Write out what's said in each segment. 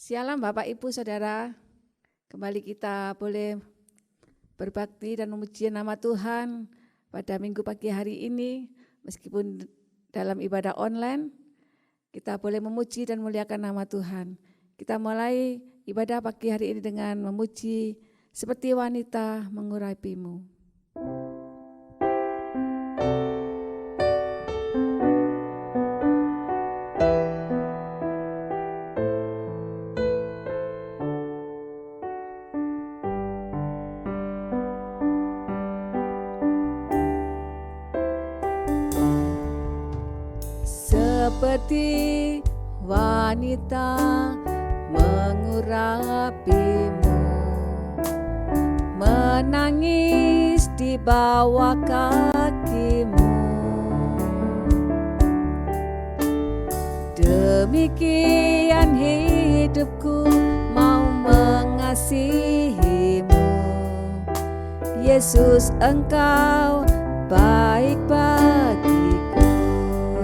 Shalom Bapak Ibu Saudara, kembali kita boleh berbakti dan memuji nama Tuhan pada minggu pagi hari ini. Meskipun dalam ibadah online, kita boleh memuji dan muliakan nama Tuhan. Kita mulai ibadah pagi hari ini dengan memuji seperti wanita mengurapimu. Seperti wanita mengurapimu, menangis di bawah kakimu. Demikian hidupku mau mengasihimu. Yesus, Engkau baik bagiku.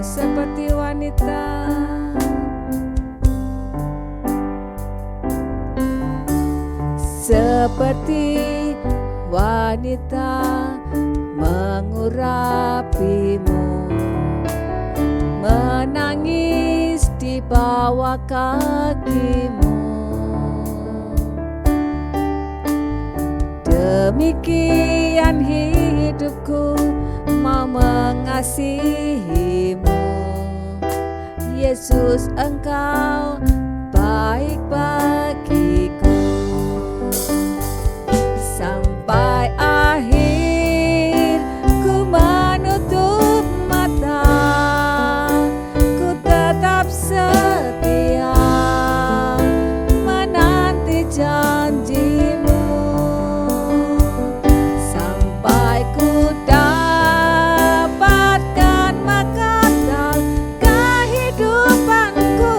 Seperti wanita, seperti wanita mengurapimu, menangis di bawah kakimu. Demikian hidupku mau mengasihimu. Yesus, Engkau baik bagiku. Sampai akhir ku menutup mata, ku tetap setia menanti janjimu. Sampai ku dapatkan makanan kehidupanku,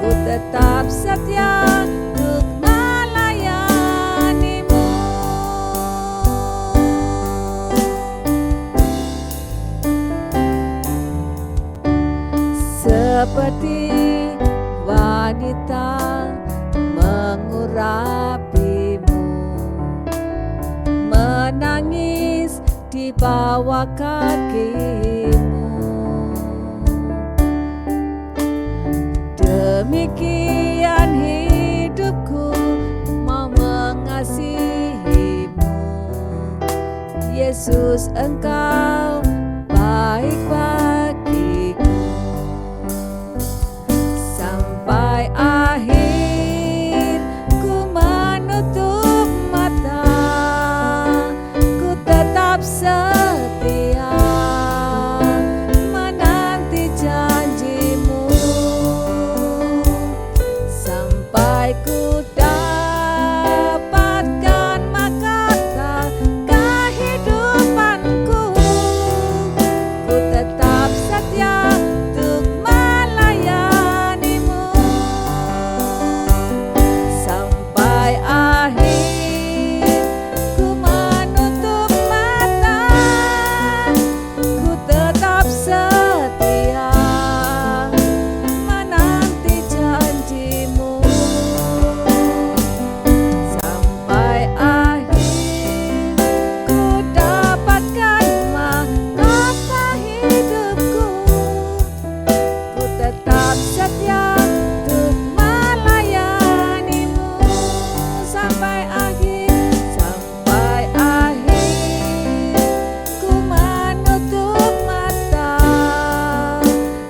ku tetap setia untuk melayanimu. Seperti wanita mengurapimu, menangis di bawah kakimu. Demikian hidupku mau mengasihimu. Yesus, Engkau baik bagiku. Sampai akhir ku menutup mata, ku tetap setia menanti janjimu. Sampai ku dapatkan mahkota kehidupanku, ku tetap setia untuk melayanimu. Sampai akhir ku menutup mata, ku tetap setia menanti janjimu. Sampai akhir ku dapatkan mahkota hidupku, ku tetap setia untuk melayanimu. Sampai akhir ku menutup mata,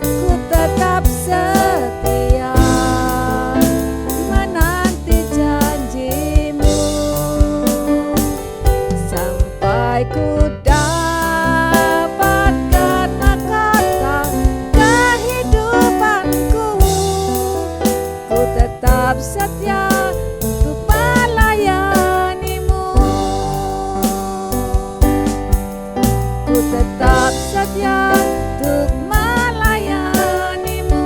ku tetap setia menanti janjimu. Sampai ku dapatkan mahkota kehidupanku, ku tetap setia untuk melayanimu. Ku tetap setia untuk melayanimu.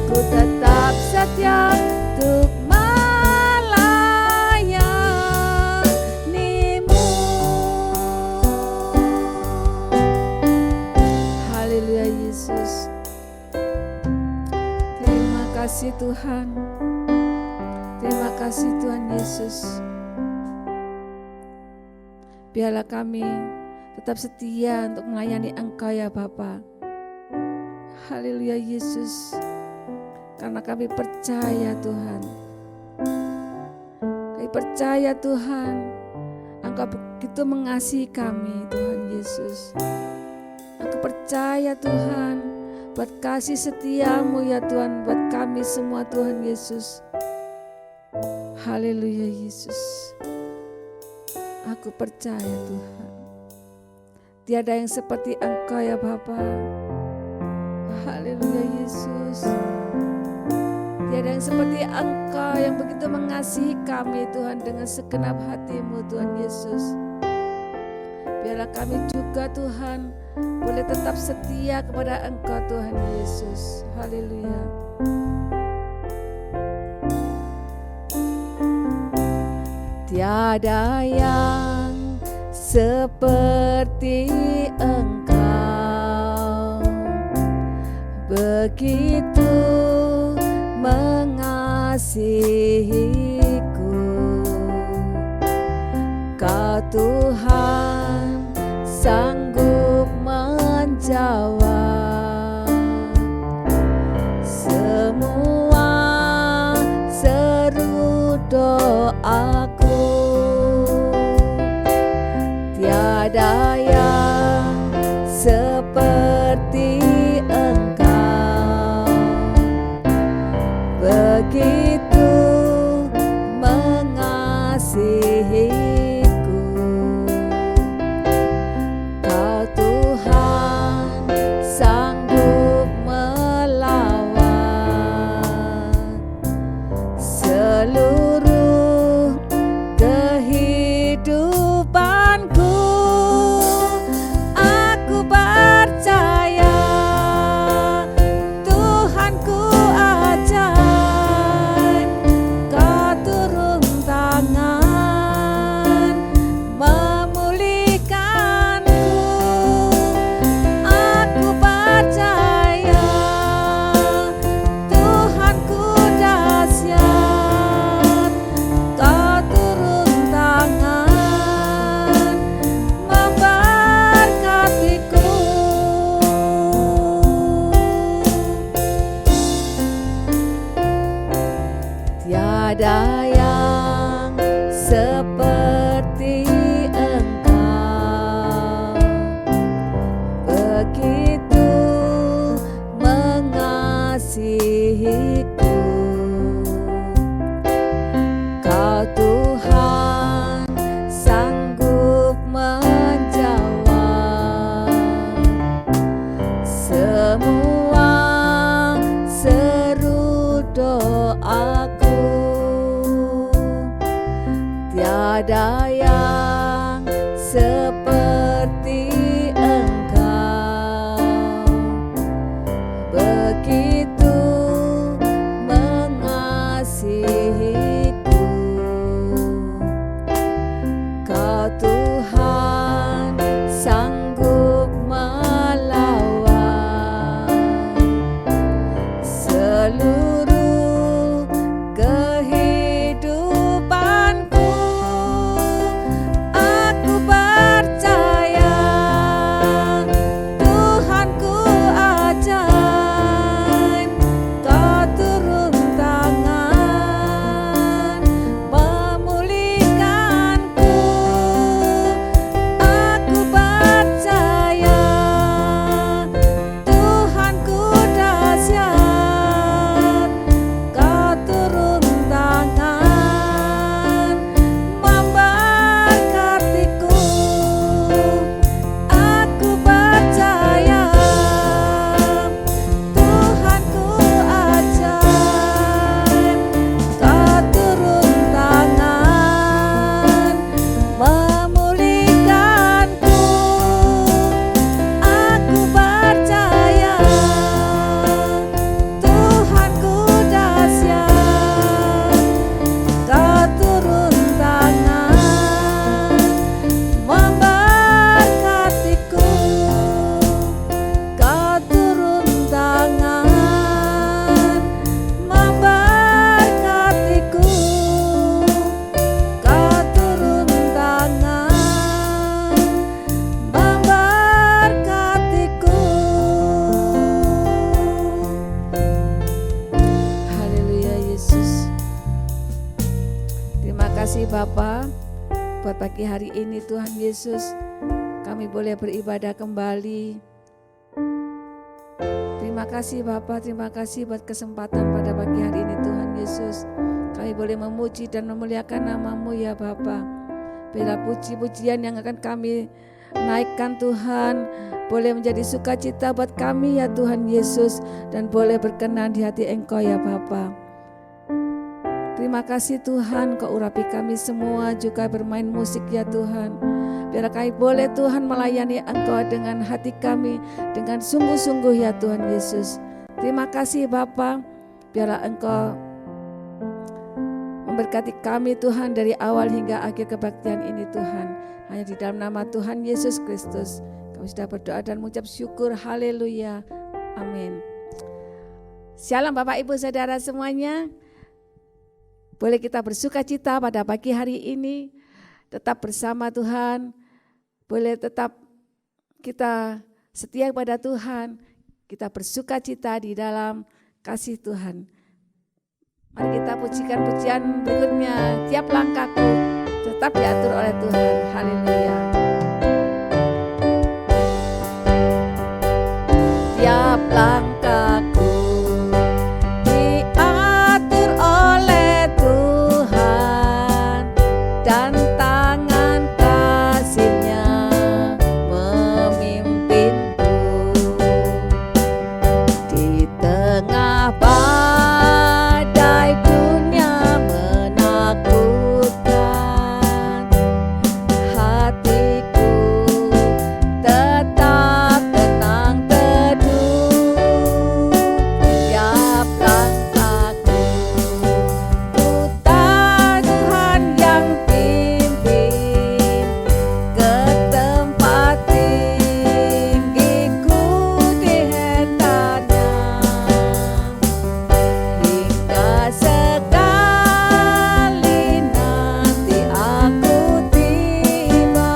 Ku tetap setia untuk melayanimu. Yesus. Biarlah kami tetap setia untuk melayani Engkau ya Bapa. Haleluya Yesus. Karena kami percaya Tuhan. Kami percaya Tuhan, Engkau begitu mengasihi kami Tuhan Yesus. Aku percaya Tuhan, buat kasih setiamu ya Tuhan, buat kami semua Tuhan Yesus. Haleluya Yesus. Aku percaya Tuhan, tiada yang seperti Engkau ya Bapa. Haleluya Yesus. Tiada yang seperti Engkau yang begitu mengasihi kami Tuhan dengan segenap hatimu Tuhan Yesus. Biarlah kami juga Tuhan boleh tetap setia kepada Engkau Tuhan Yesus. Haleluya. Tiada yang seperti Engkau, begitu mengasihiku. Kau Tuhan sanggup menjawab semua seru doaku. Tiada yang seperti Engkau, begitu mengasihiku. Kau Tuhan sanggup melawat seluruh kehidupanku. Aku percaya Tuhanku ajaib, Kau turun tangan memulihkanku. Aku percaya Tuhanku dahsyat, Kau turun tangan memberkatiku. Tiada yang seperti Engkau, begitu mengasihiku. Kau Tuhan sanggup menjawab semua seru doaku. Tiada yang seperti Engkau, begitu mengasihiku. Kau Tuhan sanggup melawat seluruh kehidupanku. Bapa, buat pagi hari ini Tuhan Yesus, kami boleh beribadah kembali. Terima kasih Bapa, terima kasih buat kesempatan pada pagi hari ini Tuhan Yesus. Kami boleh memuji dan memuliakan nama-Mu ya Bapa. Bila puji-pujian yang akan kami naikkan Tuhan, boleh menjadi sukacita buat kami ya Tuhan Yesus, dan boleh berkenan di hati Engkau ya Bapa. Terima kasih Tuhan, Kau urapi kami semua juga bermain musik ya Tuhan. Biar kami boleh Tuhan melayani Engkau dengan hati kami, dengan sungguh-sungguh ya Tuhan Yesus. Terima kasih Bapa, biarlah Engkau memberkati kami Tuhan dari awal hingga akhir kebaktian ini Tuhan. Hanya di dalam nama Tuhan Yesus Kristus kami sudah berdoa dan mengucap syukur. Haleluya, amin. Shalom Bapak Ibu Saudara semuanya. Boleh kita bersuka cita pada pagi hari ini, tetap bersama Tuhan, boleh tetap kita setia kepada Tuhan, kita bersuka cita di dalam kasih Tuhan. Mari kita pujikan pujian berikutnya, tiap langkahku tetap diatur oleh Tuhan. Haleluya. Tiap langkahku diatur oleh Tuhan, dan tangan kasih-Nya memimpinku. Di tengah badai dunia menakutkan, hatiku tetap tenang teduh. Tiap langkahku ku tahu Tuhan yang pimpin, ke tempat tinggiku dihentaknya, hingga sekali nanti aku tiba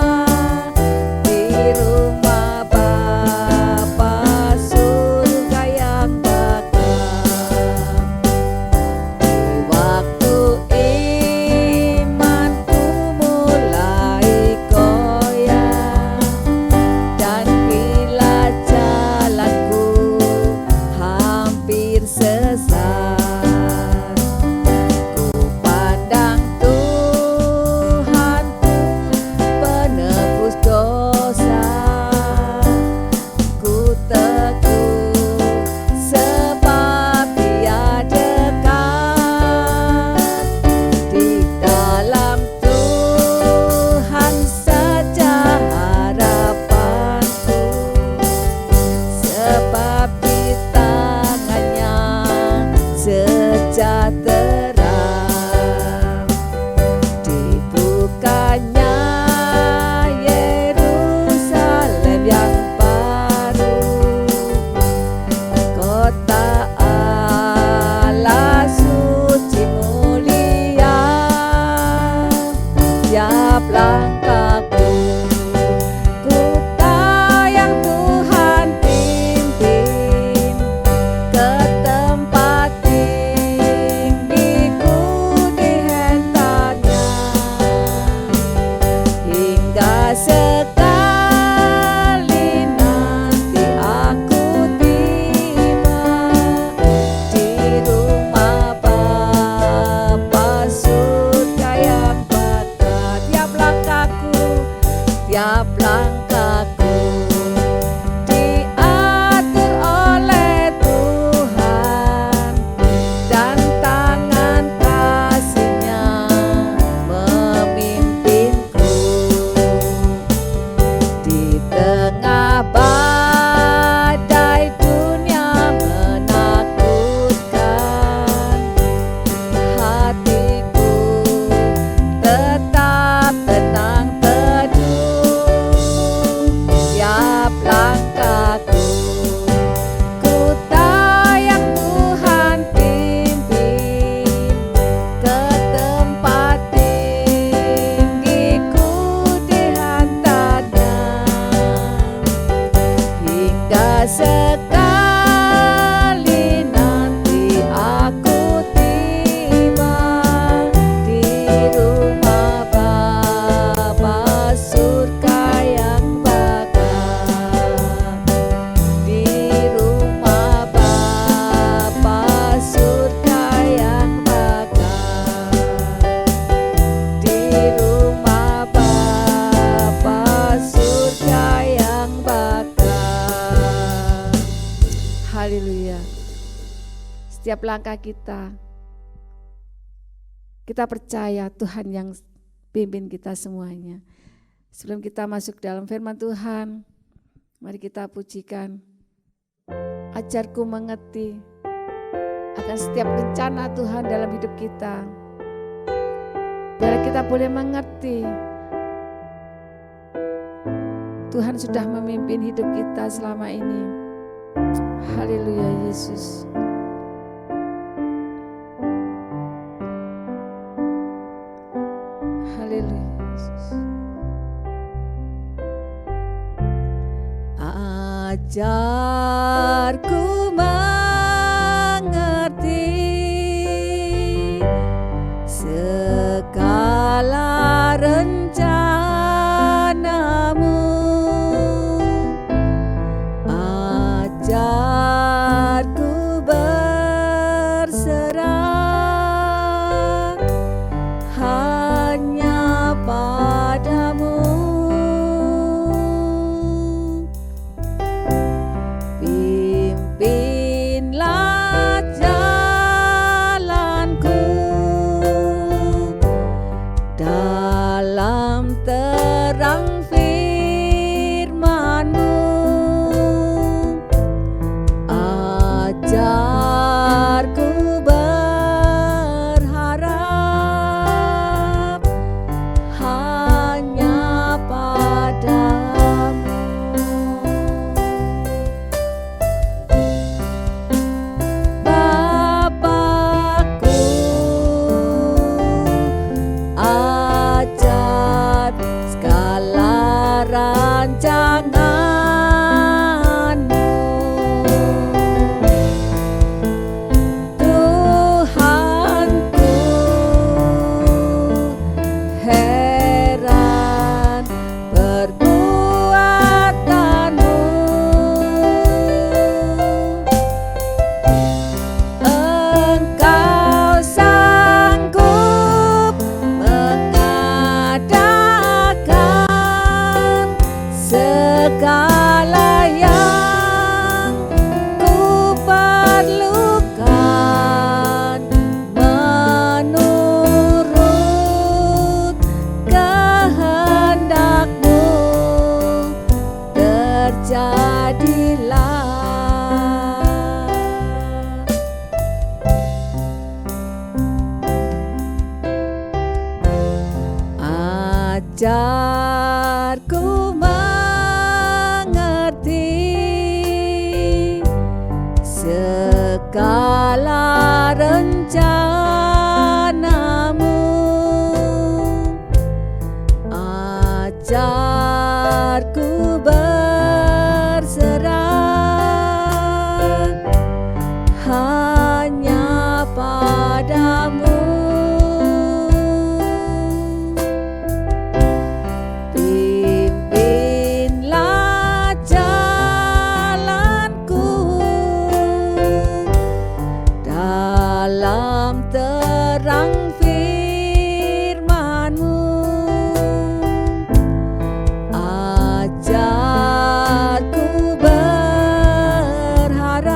di rumah Bapa surga yang bakal. Di waktu imanku mulai goyah, dan bila jalanku hampir sesat, ku pandang Tuhanku penebus dosa. Ku teguh sebab Dia dekat, di dalam Tuhan saja harapanku, sebab di tangan-Nya sejahtera. Dibukanya Yerusalem yang baru, kota Allah suci mulia. Tiap langkahku ku tayang Tuhan pimpin, ke tempat tinggiku dihentaknya, hingga sekali nanti aku tiba di rumah Bapa surga yang bakal. Tiap langkahku diatur oleh Tuhan, dan tangan kasih-Nya memimpinku. Di tengah badai dunia menakutkan, hatiku tetap tenang teduh. setiap langkah kita. Kita percaya Tuhan yang pimpin kita semuanya. Sebelum kita masuk dalam firman Tuhan, mari kita pujikan. Ajarku mengerti akan setiap rencana Tuhan dalam hidup kita. Biar kita boleh mengerti Tuhan sudah memimpin hidup kita selama ini. Haleluya Yesus. Haleluya Yesus. Ajarku mengerti segala rencanamu. Ajarku berserah hanya padamu. Pimpinlah jalanku dalam terang firman-Mu. Ajarku berharap hanya padamu. Bapakku, ajar segala rancangan-Mu. Tuhanku, heran perbuatan-Mu. Engkau sanggup mengadakan segala yang ku perlukan menurut kehendak-Mu. Terjadilah. Ajarku mengerti segala rencana-Mu. Ajarku berserah hanya padamu. Pimpinlah jalanku dalam terang firman-Mu. Ajarku berharap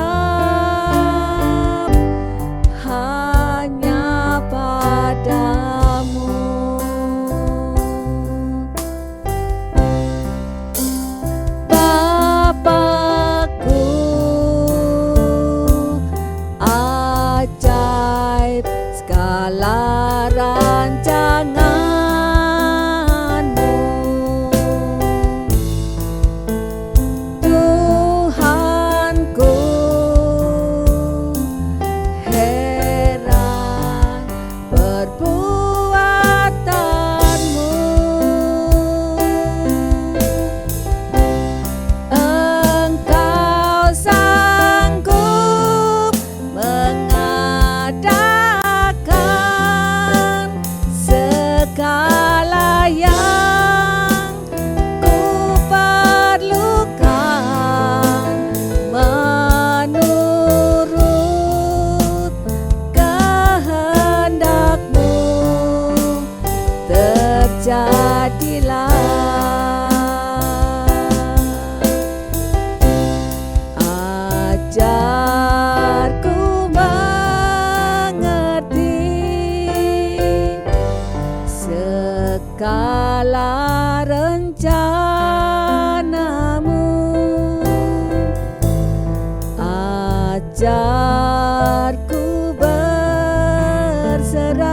hanya padamu. Bapakku, ajaib segala rancangan-Mu. Tuhanku, heran perbuatan-Mu. Engkau sanggup mengadakan segala yang ku perlukan menurut kehendak-Mu. Terjadilah. Ajarku mengerti segala rencanamu. Ajarku berserah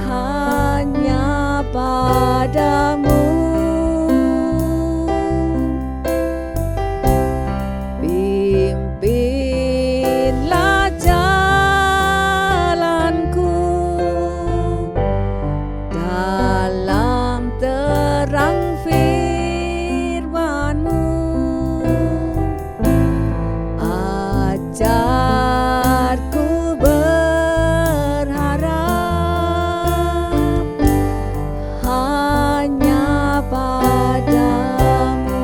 hanya padamu. Pimpinlah jalanku dalam terang firman-Mu. Ajarku berharap hanya padamu.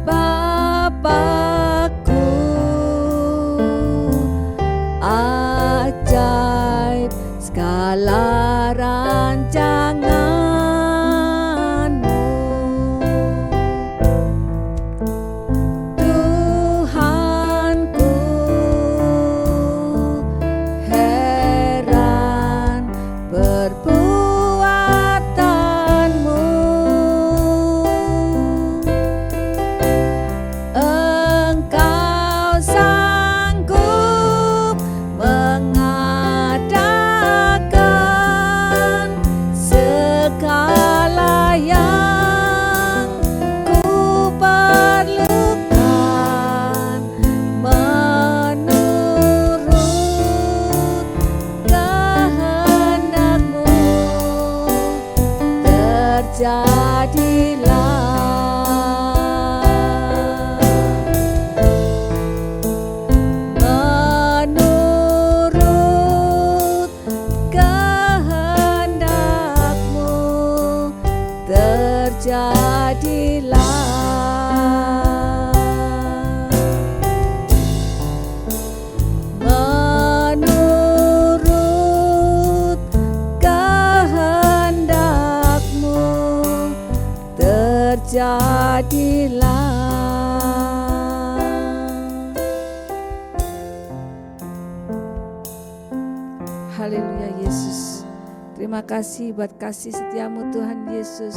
Bapakku, ajaib segala rancangan-Mu. Tuhanku, heran perbuatan-Mu. Engkau sanggup mengadakan segala yang ku perlukan menurut kehendak-Mu. Terjadilah menurut kehendak-Mu, terjadilah menurut kehendak-Mu, terjadilah. Haleluya Yesus. Terima kasih buat kasih setia-Mu Tuhan Yesus.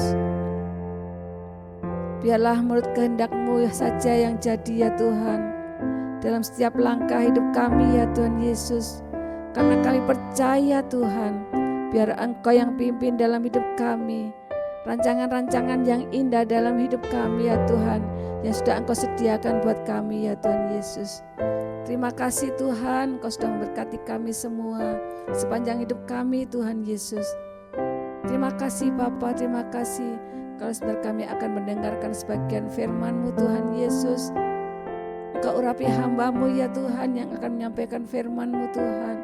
Biarlah menurut kehendak-Mu saja yang jadi ya Tuhan, dalam setiap langkah hidup kami ya Tuhan Yesus. Karena kami percaya Tuhan, biar Engkau yang pimpin dalam hidup kami. Rancangan-rancangan yang indah dalam hidup kami ya Tuhan, yang sudah Engkau sediakan buat kami ya Tuhan Yesus. Terima kasih Tuhan, Engkau sudah memberkati kami semua sepanjang hidup kami Tuhan Yesus. Terima kasih Bapa, terima kasih. Kalau sebentar kami akan mendengarkan sebagian firman-Mu Tuhan Yesus. Engkau urapi hamba-Mu ya Tuhan yang akan menyampaikan firman-Mu Tuhan.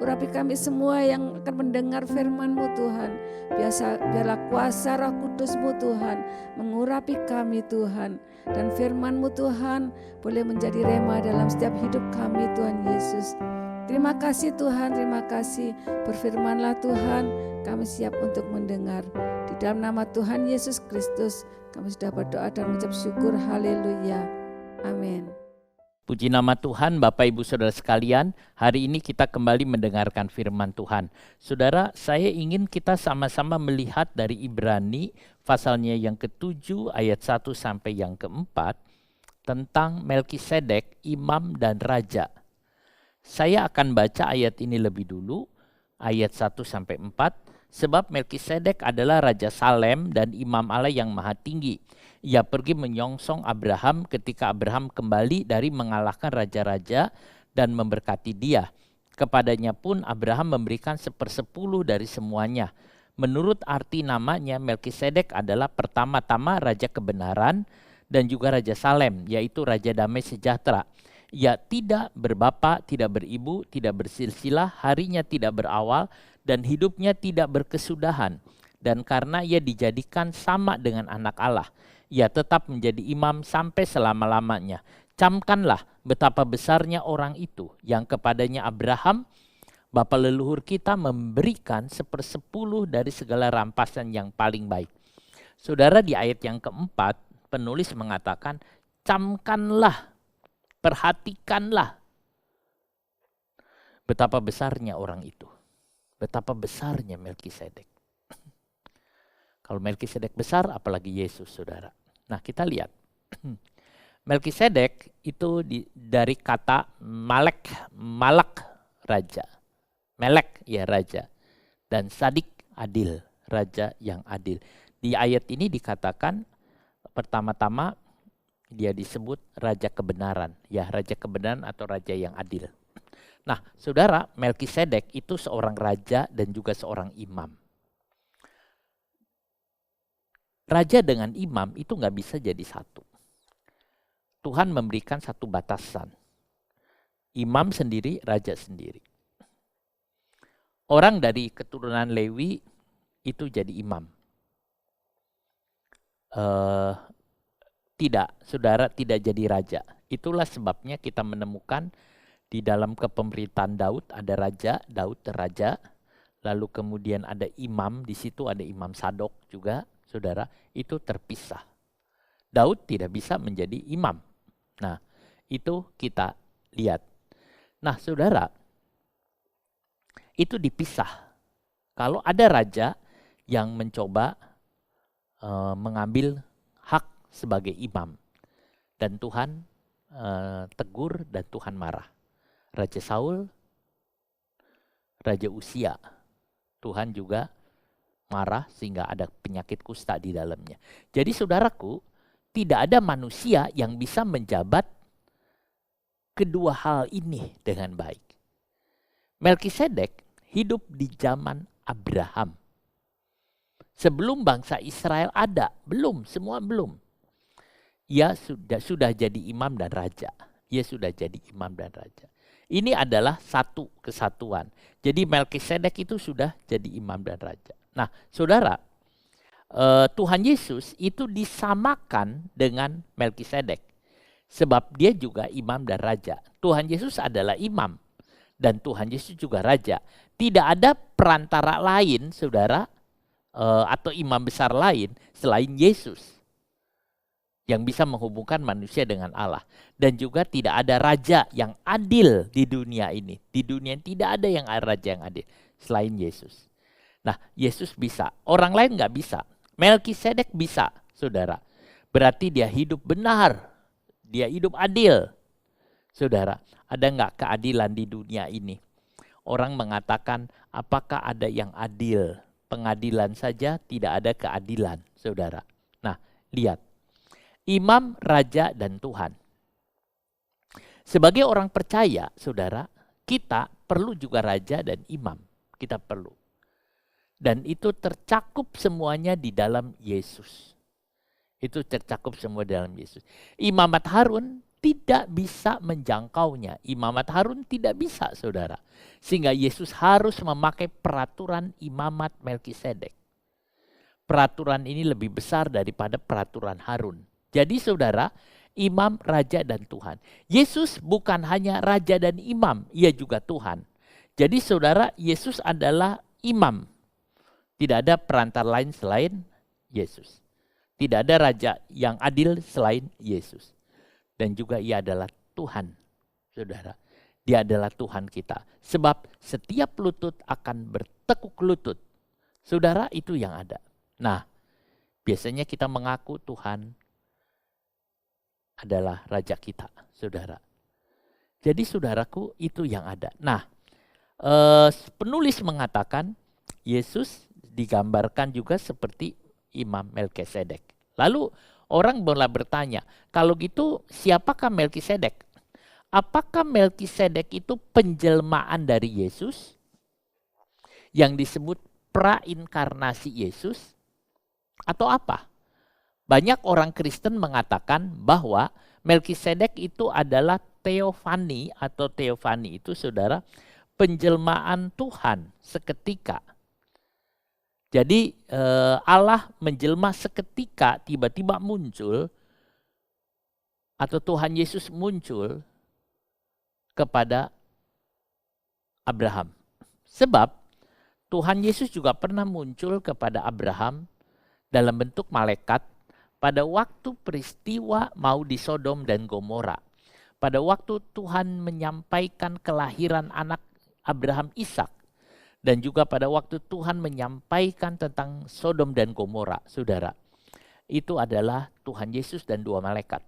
Urapi kami semua yang akan mendengar firman-Mu Tuhan. Biarlah kuasa Roh Kudus-Mu Tuhan mengurapi kami Tuhan. Dan firman-Mu Tuhan boleh menjadi rema dalam setiap hidup kami Tuhan Yesus. Terima kasih Tuhan, terima kasih. Berfirmanlah Tuhan, kami siap untuk mendengar. Di dalam nama Tuhan Yesus Kristus, kami sudah berdoa dan mengucap syukur. Haleluya. Amin. Puji nama Tuhan, Bapak Ibu Saudara sekalian, hari ini kita kembali mendengarkan firman Tuhan. Saudara, saya ingin kita sama-sama melihat dari Ibrani pasalnya yang ke-7 ayat 1 sampai yang ke-4 tentang Melkisedek, imam dan raja. Saya akan baca ayat ini lebih dulu, ayat 1 sampai 4, sebab Melkisedek adalah Raja Salem dan imam Allah yang maha tinggi. Ia pergi menyongsong Abraham ketika Abraham kembali dari mengalahkan raja-raja dan memberkati dia. Kepadanya pun Abraham memberikan 1/10 dari semuanya. Menurut arti namanya, Melkisedek adalah pertama-tama Raja Kebenaran dan juga Raja Salem, yaitu Raja Damai Sejahtera. Ia tidak berbapa, tidak beribu, tidak bersilsilah, harinya tidak berawal, dan hidupnya tidak berkesudahan. Dan karena ia dijadikan sama dengan anak Allah, ia tetap menjadi imam sampai selama-lamanya. Camkanlah betapa besarnya orang itu yang kepadanya Abraham, bapa leluhur kita, memberikan 1/10 dari segala rampasan yang paling baik. Saudara, di ayat yang keempat, penulis mengatakan, camkanlah, perhatikanlah Betapa besarnya orang itu. Betapa besarnya Melkisedek. Kalau Melkisedek besar, apalagi Yesus, saudara. Nah, kita lihat. Melkisedek itu dari kata malak raja. Melek ya raja. Dan sadik adil, raja yang adil. Di ayat ini dikatakan pertama-tama dia disebut raja kebenaran. Ya, raja kebenaran atau raja yang adil. Nah, saudara, Melkisedek itu seorang raja dan juga seorang imam. Raja dengan imam itu nggak bisa jadi satu. Tuhan memberikan satu batasan. Imam sendiri, raja sendiri. Orang dari keturunan Lewi itu jadi imam. Tidak, saudara, tidak jadi raja. Itulah sebabnya kita menemukan di dalam kepemerintahan Daud ada raja, Daud raja. Lalu kemudian ada imam, di situ ada imam Sadok juga, saudara, itu terpisah. Daud tidak bisa menjadi imam. Nah, itu kita lihat. Nah, saudara, itu dipisah. Kalau ada raja yang mencoba mengambil hak sebagai imam, dan Tuhan tegur dan Tuhan marah. Raja Saul, Raja Usia, Tuhan juga marah sehingga ada penyakit kusta di dalamnya. Jadi saudaraku, tidak ada manusia yang bisa menjabat kedua hal ini dengan baik. Melkisedek hidup di zaman Abraham. Sebelum bangsa Israel ada, belum, semua belum. Ia sudah jadi imam dan raja. Ia sudah jadi imam dan raja. Ini adalah satu kesatuan. Jadi Melkisedek itu sudah jadi imam dan raja. Nah, saudara, Tuhan Yesus itu disamakan dengan Melkisedek. Sebab dia juga imam dan raja. Tuhan Yesus adalah imam. Dan Tuhan Yesus juga raja. Tidak ada perantara lain, saudara, atau imam besar lain selain Yesus. Yang bisa menghubungkan manusia dengan Allah. Dan juga tidak ada raja yang adil di dunia ini. Di dunia tidak ada yang raja yang adil selain Yesus. Nah, Yesus bisa. Orang lain nggak bisa. Melkisedek bisa, saudara. Berarti dia hidup benar. Dia hidup adil. Saudara, ada nggak keadilan di dunia ini? Orang mengatakan, apakah ada yang adil? Pengadilan saja tidak ada keadilan, saudara. Nah, lihat. Imam, raja, dan Tuhan. Sebagai orang percaya, saudara, kita perlu juga raja dan imam. Kita perlu. Dan itu tercakup semuanya di dalam Yesus. Itu tercakup semua dalam Yesus. Imamat Harun tidak bisa menjangkaunya. Imamat Harun tidak bisa, saudara. Sehingga Yesus harus memakai peraturan imamat Melkisedek. Peraturan ini lebih besar daripada peraturan Harun. Jadi saudara, imam, raja, dan Tuhan. Yesus bukan hanya raja dan imam, ia juga Tuhan. Jadi saudara, Yesus adalah imam. Tidak ada perantara lain selain Yesus. Tidak ada raja yang adil selain Yesus. Dan juga ia adalah Tuhan, saudara. Dia adalah Tuhan kita. Sebab setiap lutut akan bertekuk lutut. Saudara, itu yang ada. Nah, biasanya kita mengaku Tuhan adalah raja kita, saudara. Jadi saudaraku, itu yang ada. Nah, penulis mengatakan Yesus digambarkan juga seperti Imam Melkisedek. Lalu orang mulai bertanya, kalau gitu siapakah Melkisedek? Apakah Melkisedek itu penjelmaan dari Yesus yang disebut prainkarnasi Yesus atau apa? Banyak orang Kristen mengatakan bahwa Melkisedek itu adalah teofani atau teofani itu saudara penjelmaan Tuhan seketika. Jadi Allah menjelma seketika, tiba-tiba muncul atau Tuhan Yesus muncul kepada Abraham. Sebab Tuhan Yesus juga pernah muncul kepada Abraham dalam bentuk malaikat pada waktu peristiwa mau di Sodom dan Gomora. Pada waktu Tuhan menyampaikan kelahiran anak Abraham, Ishak. Dan juga pada waktu Tuhan menyampaikan tentang Sodom dan Gomora, saudara. Itu adalah Tuhan Yesus dan 2 malaikat.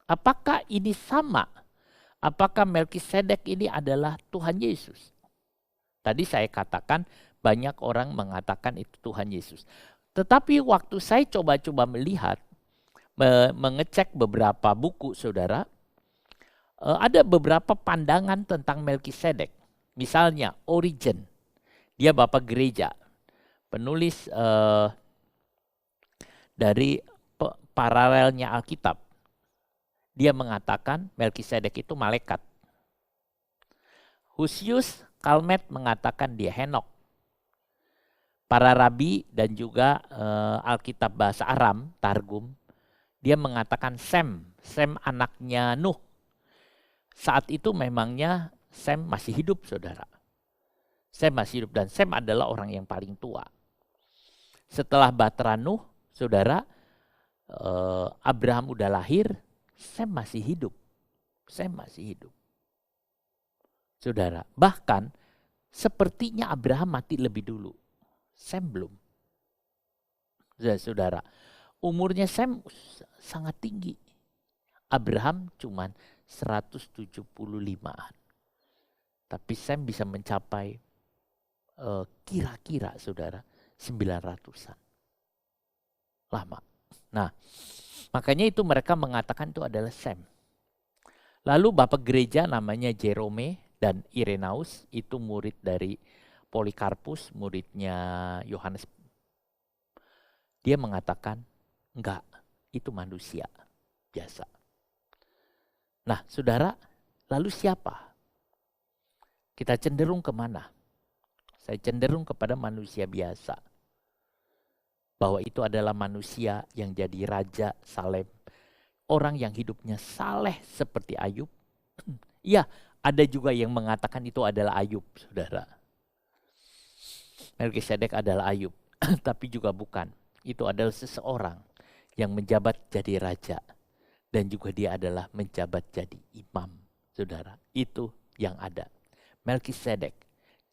Apakah ini sama? Apakah Melkisedek ini adalah Tuhan Yesus? Tadi saya katakan banyak orang mengatakan itu Tuhan Yesus. Tetapi waktu saya coba-coba melihat, mengecek beberapa buku, saudara, ada beberapa pandangan tentang Melkisedek. Misalnya Origen, dia bapak gereja, penulis dari paralelnya Alkitab. Dia mengatakan Melkisedek itu malaikat. Husius Kalmet mengatakan dia Henok. Para rabi dan juga Alkitab bahasa Aram, Targum, dia mengatakan Sem anaknya Nuh. Saat itu memangnya Sem masih hidup, saudara. Sem masih hidup dan Sem adalah orang yang paling tua. Setelah Bahtera Nuh, saudara, Abraham udah lahir, Sem masih hidup. Sem masih hidup. Saudara, bahkan sepertinya Abraham mati lebih dulu. Sem belum. Saudara, umurnya Sem sangat tinggi. Abraham cuman 175-an. Tapi Sem bisa mencapai kira-kira, saudara, 900-an. Lama. Nah, makanya itu mereka mengatakan itu adalah Sem. Lalu bapak gereja namanya Jerome dan Irenaus, itu murid dari Polikarpus, muridnya Yohanes. Dia mengatakan, enggak, itu manusia biasa. Nah, saudara, lalu siapa? Kita cenderung kemana? Saya cenderung kepada manusia biasa. Bahwa itu adalah manusia yang jadi raja Salem. Orang yang hidupnya saleh seperti Ayub. Iya, ada juga yang mengatakan itu adalah Ayub, saudara. Melkisedek adalah Ayub, tapi juga bukan. Itu adalah seseorang yang menjabat jadi raja. Dan juga dia adalah menjabat jadi imam, saudara. Itu yang ada. Melkisedek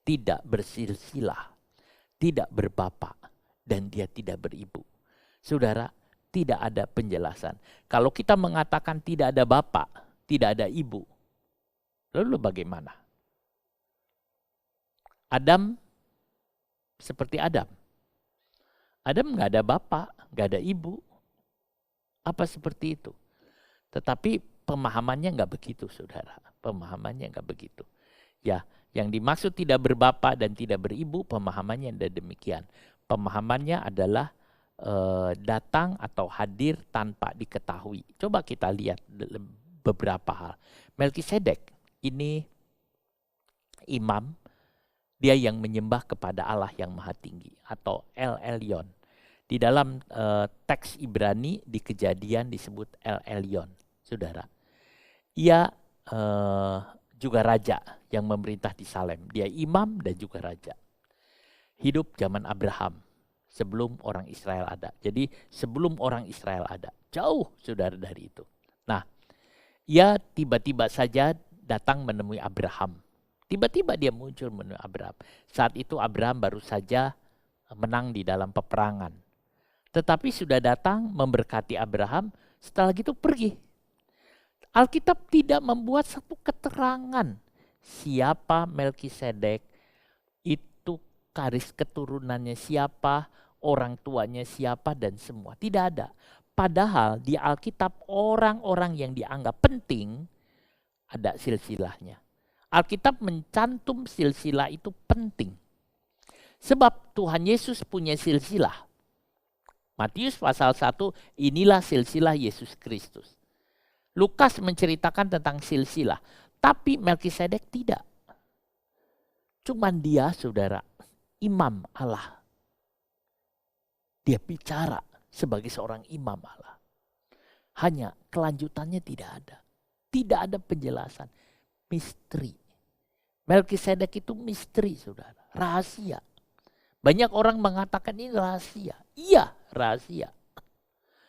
tidak bersilsilah, tidak berbapak, dan dia tidak beribu. Saudara, tidak ada penjelasan. Kalau kita mengatakan tidak ada bapak, tidak ada ibu, lalu bagaimana? Adam seperti Adam. Adam nggak ada bapak, nggak ada ibu. Apa seperti itu? Tetapi pemahamannya nggak begitu, saudara. Pemahamannya nggak begitu. Ya, yang dimaksud tidak berbapak dan tidak beribu, pemahamannya ada demikian. Pemahamannya adalah datang atau hadir tanpa diketahui. Coba kita lihat beberapa hal. Melkisedek ini imam, dia yang menyembah kepada Allah yang Maha Tinggi atau El Elyon. Di dalam teks Ibrani di Kejadian disebut El Elyon, saudara. Ia juga raja yang memerintah di Salem. Dia imam dan juga raja. Hidup zaman Abraham sebelum orang Israel ada. Jadi sebelum orang Israel ada. Jauh, saudara, dari itu. Nah, ia tiba-tiba saja datang menemui Abraham. Tiba-tiba dia muncul menemui Abraham. Saat itu Abraham baru saja menang di dalam peperangan. Tetapi sudah datang memberkati Abraham, setelah itu pergi. Alkitab tidak membuat satu keterangan siapa Melkisedek, itu garis keturunannya siapa, orang tuanya siapa, dan semua. Tidak ada. Padahal di Alkitab orang-orang yang dianggap penting ada silsilahnya. Alkitab mencantum silsilah itu penting. Sebab Tuhan Yesus punya silsilah. Matius pasal 1, inilah silsilah Yesus Kristus. Lukas menceritakan tentang silsilah, tapi Melkisedek tidak. Cuman dia, saudara, imam Allah. Dia bicara sebagai seorang imam Allah. Hanya kelanjutannya tidak ada. Tidak ada penjelasan. Misteri. Melkisedek itu misteri, saudara. Rahasia. Banyak orang mengatakan ini rahasia. Iya, rahasia.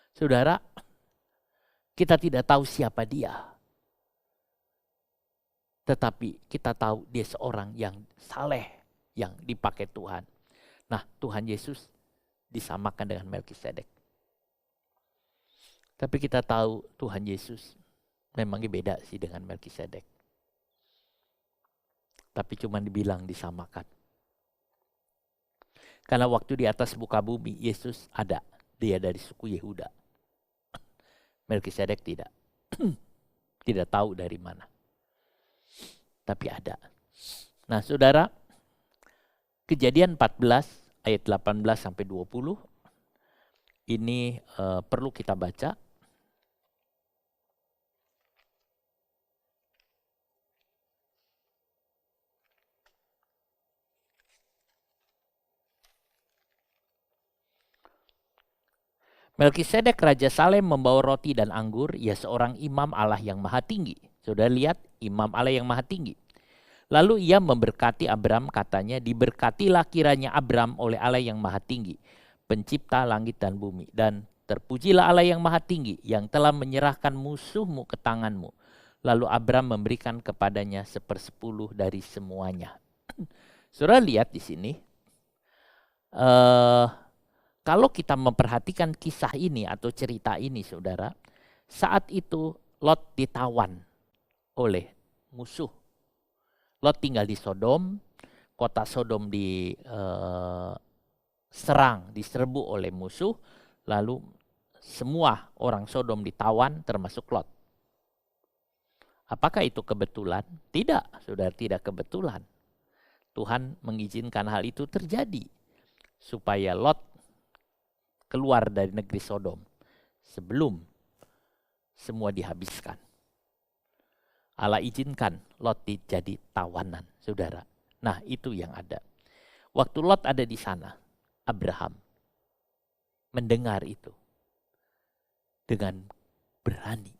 Saudara, kita tidak tahu siapa dia. tetapi kita tahu dia seorang yang saleh, yang dipakai Tuhan. Nah, Tuhan Yesus disamakan dengan Melkisedek. Tapi kita tahu Tuhan Yesus memangnya beda sih dengan Melkisedek. Tapi cuma dibilang disamakan. Karena waktu di atas muka bumi, Yesus ada. Dia dari suku Yehuda. Melkisedek tidak. Tidak tahu dari mana. Tapi ada. Nah, saudara, Kejadian 14 ayat 18 sampai 20 ini perlu kita baca. Melkisedek Raja Salem membawa roti dan anggur, ia seorang imam Allah yang maha tinggi. Sudah lihat, imam Allah yang maha tinggi. Lalu ia memberkati Abram, katanya, diberkatilah kiranya Abram oleh Allah yang maha tinggi, pencipta langit dan bumi. Dan terpujilah Allah yang maha tinggi, yang telah menyerahkan musuhmu ke tanganmu. Lalu Abram memberikan kepadanya 1/10 dari semuanya. Saudara lihat di sini, kalau kita memperhatikan kisah ini atau cerita ini, saudara, saat itu Lot ditawan oleh musuh. Lot tinggal di Sodom, kota Sodom diserbu oleh musuh, lalu semua orang Sodom ditawan termasuk Lot. Apakah itu kebetulan? Tidak, saudara, tidak kebetulan. Tuhan mengizinkan hal itu terjadi supaya Lot keluar dari negeri Sodom sebelum semua dihabiskan. Allah izinkan Lot jadi tawanan, saudara. Nah, itu yang ada. Waktu Lot ada di sana, Abraham mendengar itu dengan berani.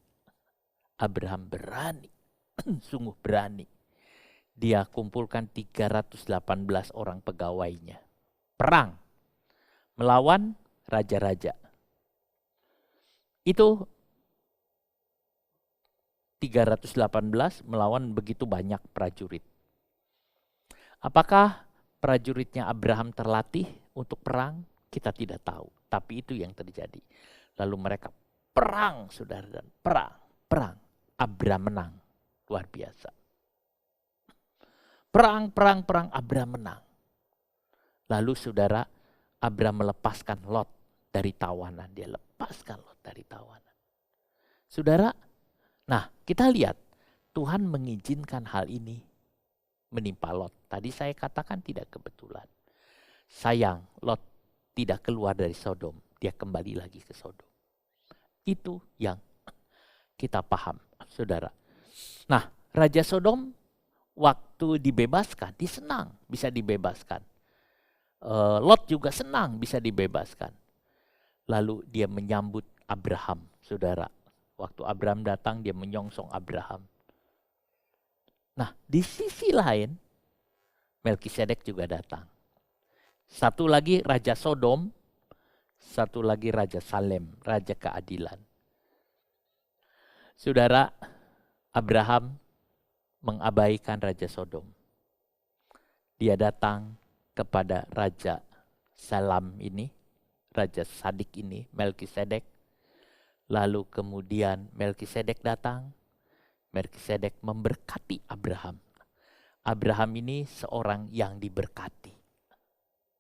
Abraham berani, sungguh berani. Dia kumpulkan 318 orang pegawainya. Perang, melawan raja-raja. Itu 318 melawan begitu banyak prajurit. Apakah prajuritnya Abraham terlatih untuk perang? Kita tidak tahu. Tapi itu yang terjadi. Lalu mereka perang, saudara, dan perang. Abraham menang. Luar biasa. Perang, Abraham menang. Lalu saudara, Abraham melepaskan Lot dari tawanan. Dia lepaskan Lot dari tawanan. Saudara, nah kita lihat Tuhan mengizinkan hal ini menimpa Lot. Tadi saya katakan tidak kebetulan. Sayang, Lot tidak keluar dari Sodom. Dia kembali lagi ke Sodom. Itu yang kita paham, saudara. Nah, Raja Sodom waktu dibebaskan, dia senang bisa dibebaskan. Lot juga senang bisa dibebaskan. Lalu dia menyambut Abraham, saudara. Waktu Abraham datang, dia menyongsong Abraham. Nah, di sisi lain, Melkisedek juga datang. Satu lagi Raja Sodom, satu lagi Raja Salem, Raja Keadilan. Saudara, Abraham mengabaikan Raja Sodom. Dia datang kepada Raja Salem ini, Raja Sadik ini, Melkisedek. Lalu kemudian Melkisedek datang. Melkisedek memberkati Abraham. Abraham ini seorang yang diberkati.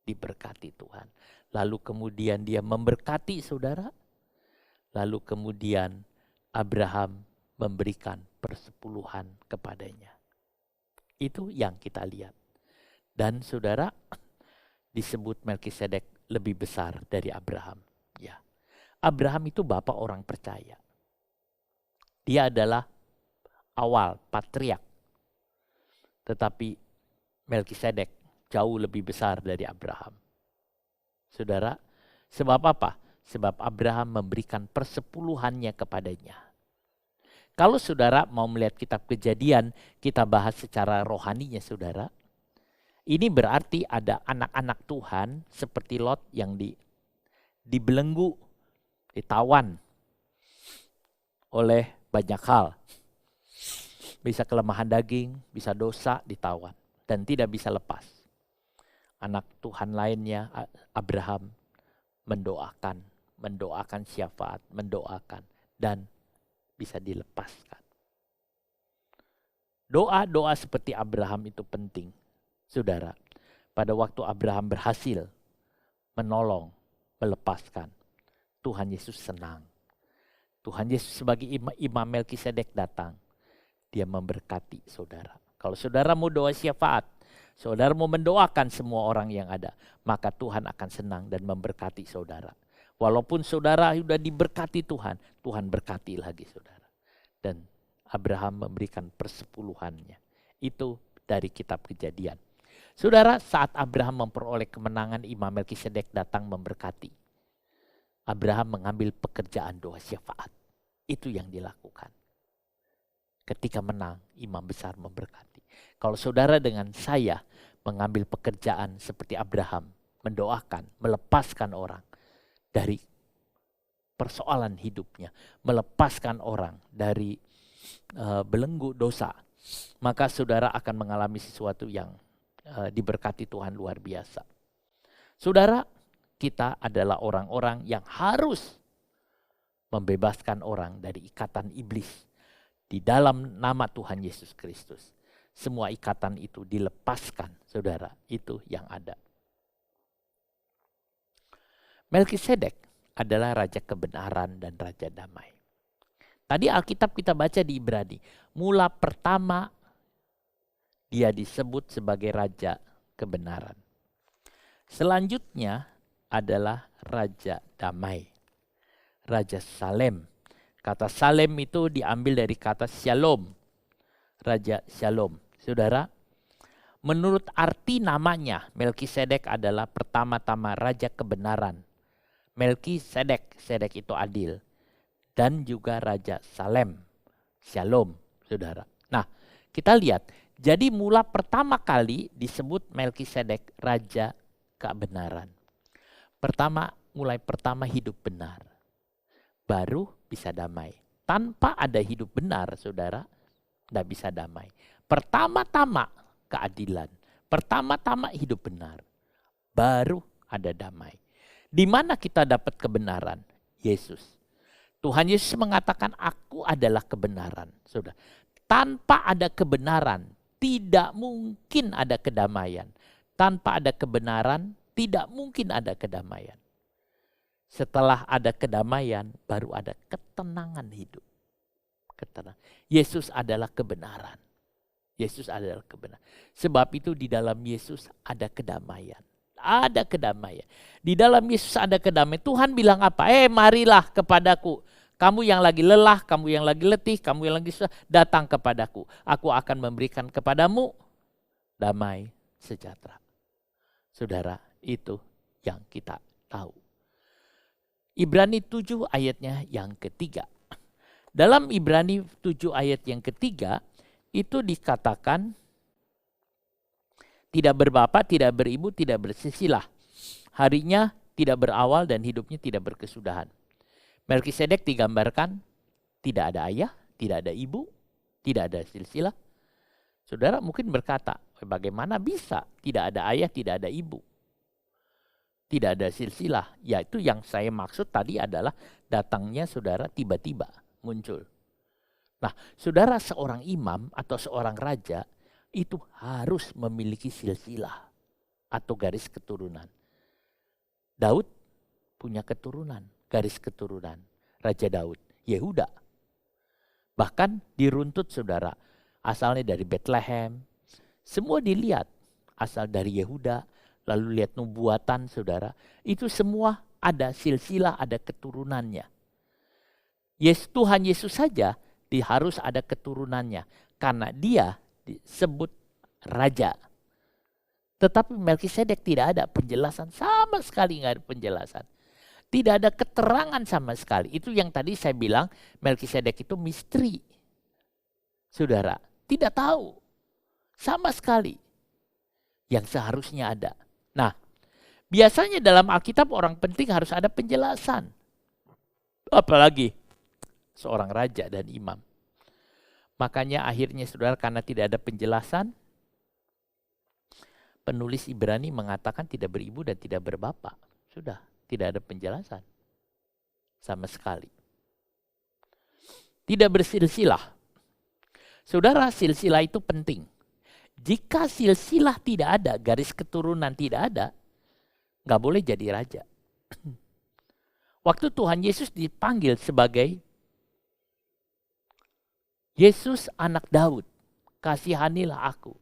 Diberkati Tuhan. Lalu kemudian dia memberkati saudara. Lalu kemudian Abraham memberikan persepuluhan kepadanya. Itu yang kita lihat. Dan saudara, disebut Melkisedek lebih besar dari Abraham. Ya. Abraham itu bapak orang percaya. Dia adalah awal patriark. Tetapi Melkisedek jauh lebih besar dari Abraham. Saudara, sebab apa? Sebab Abraham memberikan persepuluhannya kepadanya. Kalau saudara mau melihat kitab Kejadian, kita bahas secara rohaninya saudara. Ini berarti ada anak-anak Tuhan seperti Lot yang dibelenggu, ditawan oleh banyak hal. bisa kelemahan daging, bisa dosa, ditawan. Dan tidak bisa lepas. Anak Tuhan lainnya, Abraham, mendoakan syafaat, mendoakan. Dan bisa dilepaskan. Doa-doa seperti Abraham itu penting. Saudara, pada waktu Abraham berhasil menolong, melepaskan, Tuhan Yesus senang. Tuhan Yesus sebagai Imam Melkisedek datang. Dia memberkati saudara. Kalau saudara mau doa syafaat, saudara mau mendoakan semua orang yang ada, maka Tuhan akan senang dan memberkati saudara. Walaupun saudara sudah diberkati Tuhan, Tuhan berkati lagi saudara. Dan Abraham memberikan persepuluhannya. Itu dari kitab Kejadian. Saudara, saat Abraham memperoleh kemenangan, Imam Melkisedek datang memberkati. Abraham mengambil pekerjaan doa syafaat. Itu yang dilakukan. Ketika menang, imam besar memberkati. Kalau saudara dengan saya mengambil pekerjaan seperti Abraham, mendoakan, melepaskan orang dari persoalan hidupnya, melepaskan orang dari belenggu dosa, maka saudara akan mengalami sesuatu yang diberkati Tuhan luar biasa. Saudara, kita adalah orang-orang yang harus membebaskan orang dari ikatan iblis. Di dalam nama Tuhan Yesus Kristus. Semua ikatan itu dilepaskan, saudara. Itu yang ada. Melkisedek adalah raja kebenaran dan raja damai. Tadi Alkitab kita baca di Ibrani. Mula pertama dia disebut sebagai raja kebenaran. Selanjutnya adalah raja damai. Raja Salem. Kata Salem itu diambil dari kata Shalom. Raja Shalom. Saudara, menurut arti namanya, Melkisedek adalah pertama-tama raja kebenaran. Melkisedek, sedek itu adil. Dan juga raja Salem. Shalom, saudara. Nah, kita lihat. Jadi mula pertama kali disebut Melkisedek raja kebenaran. Mulai pertama hidup benar. Baru bisa damai. Tanpa ada hidup benar, saudara, tidak bisa damai. Pertama-tama keadilan. Pertama-tama hidup benar. Baru ada damai. Di mana kita dapat kebenaran? Yesus. Tuhan Yesus mengatakan, aku adalah kebenaran. Saudara, tanpa ada kebenaran, tidak mungkin ada kedamaian. Tanpa ada kebenaran, tidak mungkin ada kedamaian. Setelah ada kedamaian, baru ada ketenangan hidup. Yesus adalah kebenaran. Yesus adalah kebenaran. Sebab itu di dalam Yesus ada kedamaian. Ada kedamaian. Di dalam Yesus ada kedamaian. Tuhan bilang apa? Marilah kepadaku. Kamu yang lagi lelah, kamu yang lagi letih, kamu yang lagi susah, datang kepadaku. Aku akan memberikan kepadamu damai sejahtera. Saudara, itu yang kita tahu. Ibrani 7 ayatnya yang ketiga. Dalam Ibrani 7 ayat yang ketiga, itu dikatakan tidak berbapa, tidak beribu, tidak bersisilah. Harinya tidak berawal dan hidupnya tidak berkesudahan. Melkisedek digambarkan tidak ada ayah, tidak ada ibu, tidak ada silsilah. Saudara mungkin berkata, bagaimana bisa tidak ada ayah, tidak ada ibu? Tidak ada silsilah. Yaitu yang saya maksud tadi adalah datangnya saudara tiba-tiba muncul. Nah, saudara seorang imam atau seorang raja itu harus memiliki silsilah atau garis keturunan. Daud punya keturunan, garis keturunan. Raja Daud, Yehuda. Bahkan diruntut saudara, asalnya dari Bethlehem. Semua dilihat, asal dari Yehuda. Lalu lihat nubuatan saudara, itu semua ada silsilah, ada keturunannya. Tuhan Yesus saja harus ada keturunannya. Karena dia disebut raja. Tetapi Melkisedek tidak ada penjelasan, sama sekali nggak ada penjelasan. Tidak ada keterangan sama sekali. Itu yang tadi saya bilang Melkisedek itu misteri. Saudara, tidak tahu sama sekali yang seharusnya ada. Nah, biasanya dalam Alkitab orang penting harus ada penjelasan. Apalagi seorang raja dan imam. Makanya akhirnya saudara, karena tidak ada penjelasan, penulis Ibrani mengatakan tidak beribu dan tidak berbapak. Sudah, tidak ada penjelasan sama sekali. Tidak bersilsilah. Saudara, silsilah itu penting. Jika silsilah tidak ada, garis keturunan tidak ada, nggak boleh jadi raja. Waktu Tuhan Yesus dipanggil sebagai Yesus anak Daud, kasihanilah aku.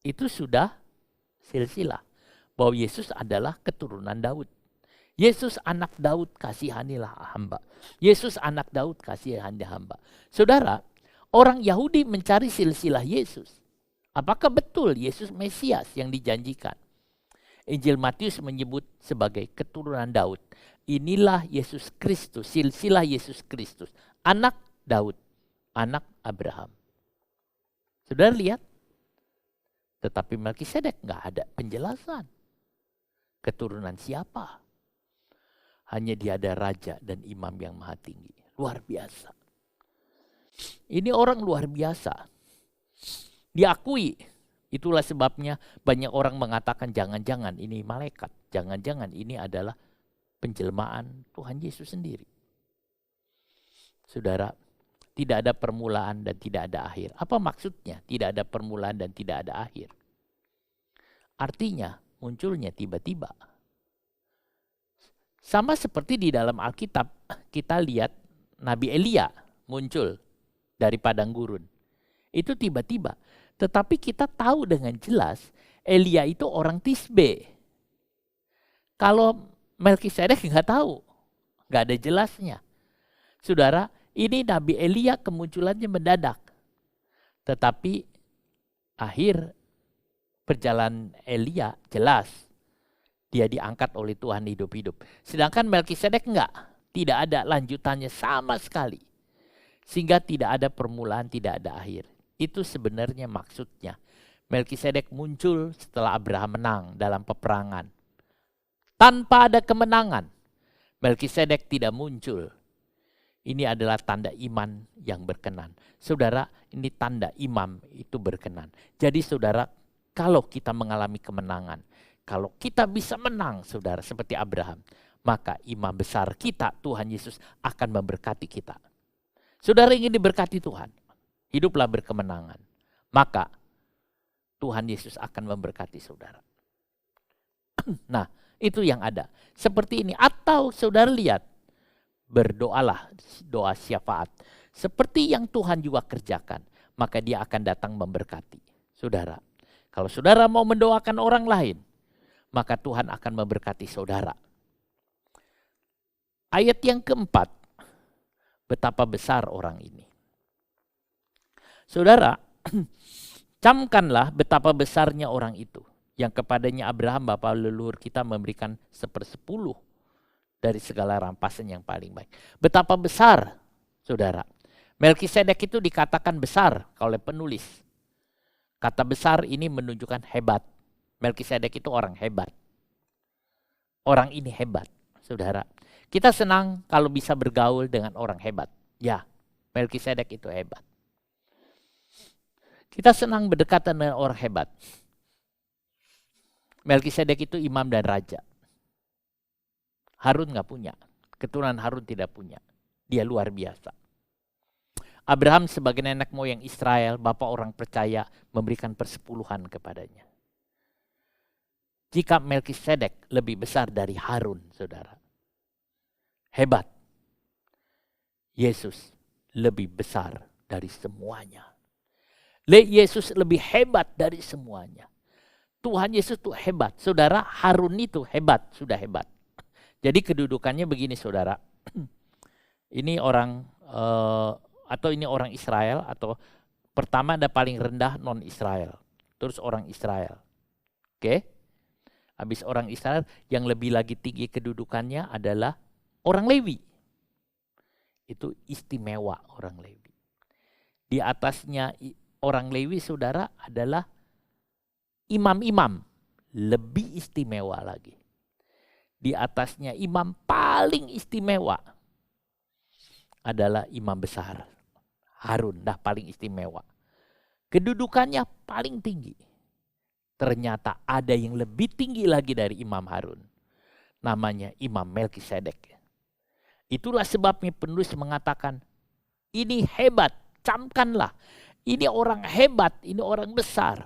Itu sudah silsilah. Bahwa Yesus adalah keturunan Daud. Yesus anak Daud, kasihanilah hamba. Yesus anak Daud, kasihanilah hamba. Saudara, orang Yahudi mencari silsilah Yesus. Apakah betul Yesus Mesias yang dijanjikan? Injil Matius menyebut sebagai keturunan Daud. Inilah Yesus Kristus, silsilah Yesus Kristus. Anak Daud, anak Abraham. Saudara lihat? Tetapi Melkisedek nggak ada penjelasan. Keturunan siapa? Hanya dia ada raja dan imam yang maha tinggi. Luar biasa. Ini orang luar biasa. Diakui. Itulah sebabnya banyak orang mengatakan jangan-jangan ini malaikat. Jangan-jangan ini adalah penjelmaan Tuhan Yesus sendiri. Saudara, tidak ada permulaan dan tidak ada akhir. Apa maksudnya tidak ada permulaan dan tidak ada akhir? Artinya munculnya tiba-tiba. Sama seperti di dalam Alkitab, kita lihat Nabi Elia muncul dari padang gurun. Itu tiba-tiba. Tetapi kita tahu dengan jelas Elia itu orang Tisbe. Kalau Melkisedek nggak tahu, nggak ada jelasnya. Saudara, ini Nabi Elia kemunculannya mendadak. Tetapi akhir perjalanan Elia jelas. Dia diangkat oleh Tuhan hidup-hidup. Sedangkan Melkisedek enggak. Tidak ada lanjutannya sama sekali. Sehingga tidak ada permulaan, tidak ada akhir. Itu sebenarnya maksudnya. Melkisedek muncul setelah Abraham menang dalam peperangan. Tanpa ada kemenangan, Melkisedek tidak muncul. Ini adalah tanda iman yang berkenan. Saudara, ini tanda imam itu berkenan. Jadi saudara, kalau kita mengalami kemenangan, kalau kita bisa menang, saudara, seperti Abraham, maka imam besar kita, Tuhan Yesus, akan memberkati kita. Saudara ingin diberkati Tuhan, hiduplah berkemenangan. Maka Tuhan Yesus akan memberkati saudara. Nah, itu yang ada. Seperti ini. Atau saudara lihat, berdoalah doa syafaat. Seperti yang Tuhan juga kerjakan, maka dia akan datang memberkati. Saudara, kalau saudara mau mendoakan orang lain, maka Tuhan akan memberkati saudara. Ayat yang keempat, betapa besar orang ini. Saudara, camkanlah betapa besarnya orang itu, yang kepadanya Abraham bapa leluhur kita memberikan 1/10 dari segala rampasan yang paling baik. Betapa besar, saudara. Melkisedek itu dikatakan besar oleh penulis. Kata besar ini menunjukkan hebat. Melkisedek itu orang hebat. Orang ini hebat, saudara. Kita senang kalau bisa bergaul dengan orang hebat. Ya, Melkisedek itu hebat. Kita senang berdekatan dengan orang hebat. Melkisedek itu imam dan raja. Harun nggak punya. Keturunan Harun tidak punya. Dia luar biasa. Abraham sebagai nenek moyang Israel, bapak orang percaya, memberikan persepuluhan kepadanya. Jika Melkisedek lebih besar dari Harun, saudara. Hebat. Yesus lebih besar dari semuanya. Yesus lebih hebat dari semuanya. Tuhan Yesus itu hebat. Saudara, Harun itu hebat, sudah hebat. Jadi kedudukannya begini saudara. Ini orang atau ini orang Israel, atau pertama ada paling rendah non-Israel. Terus orang Israel. Oke? Habis orang Israel, yang lebih lagi tinggi kedudukannya adalah orang Lewi. Itu istimewa orang Lewi. Di atasnya orang Lewi saudara adalah imam-imam. Lebih istimewa lagi. Di atasnya imam paling istimewa adalah imam besar Harun, dah paling istimewa. Kedudukannya paling tinggi. Ternyata ada yang lebih tinggi lagi dari Imam Harun. Namanya Imam Melkisedek. Itulah sebabnya penulis mengatakan, ini hebat, camkanlah. Ini orang hebat, ini orang besar.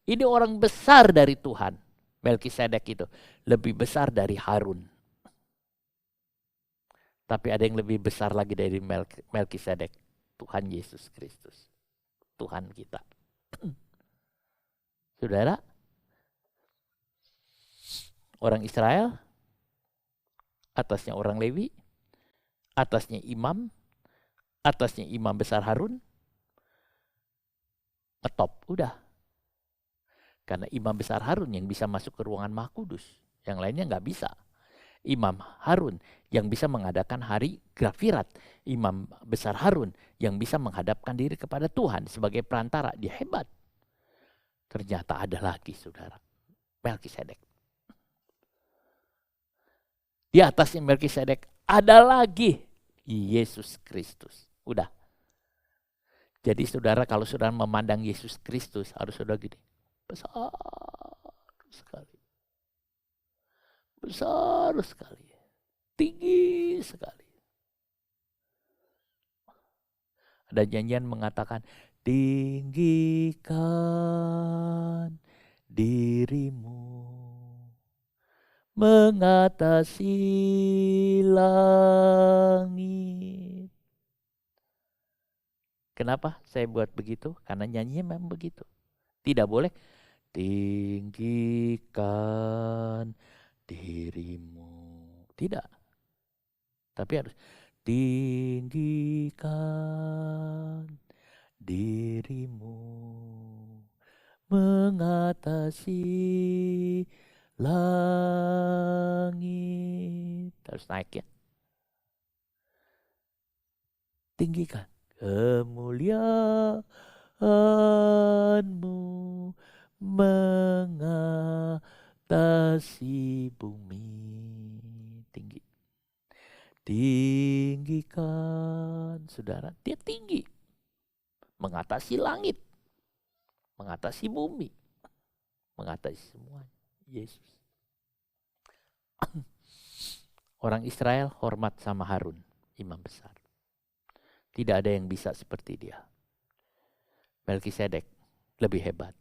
Ini orang besar dari Tuhan. Melkisedek itu lebih besar dari Harun. Tapi ada yang lebih besar lagi dari Melkisedek. Tuhan Yesus Kristus. Tuhan kita. Saudara, orang Israel, atasnya orang Lewi, atasnya imam, atasnya imam besar Harun, ngetop, udah. Karena imam besar Harun yang bisa masuk ke ruangan Maha Kudus, yang lainnya nggak bisa. Imam Harun yang bisa mengadakan hari Grafirat, imam besar Harun yang bisa menghadapkan diri kepada Tuhan sebagai perantara, dia hebat. Ternyata ada lagi, saudara, Melkisedek. Di atasnya Melkisedek ada lagi Yesus Kristus. Udah. Jadi saudara, kalau saudara memandang Yesus Kristus, harus saudara gini, besar sekali. Besar sekali. Tinggi sekali. Ada nyanyian mengatakan, tinggikan dirimu mengatasi langit. Kenapa saya buat begitu? Karena nyanyinya memang begitu. Tidak boleh tinggikan dirimu. Tidak. Tapi harus tinggikan dirimu mengatasi langit. Harus naik ya. Tinggikan kemuliaanmu mengatasi bumi. Tinggi. Tinggikan, saudara, dia tinggi. Mengatasi langit. Mengatasi bumi. Mengatasi semuanya. Yesus. Orang Israel hormat sama Harun, imam besar. Tidak ada yang bisa seperti dia. Melkisedek lebih hebat.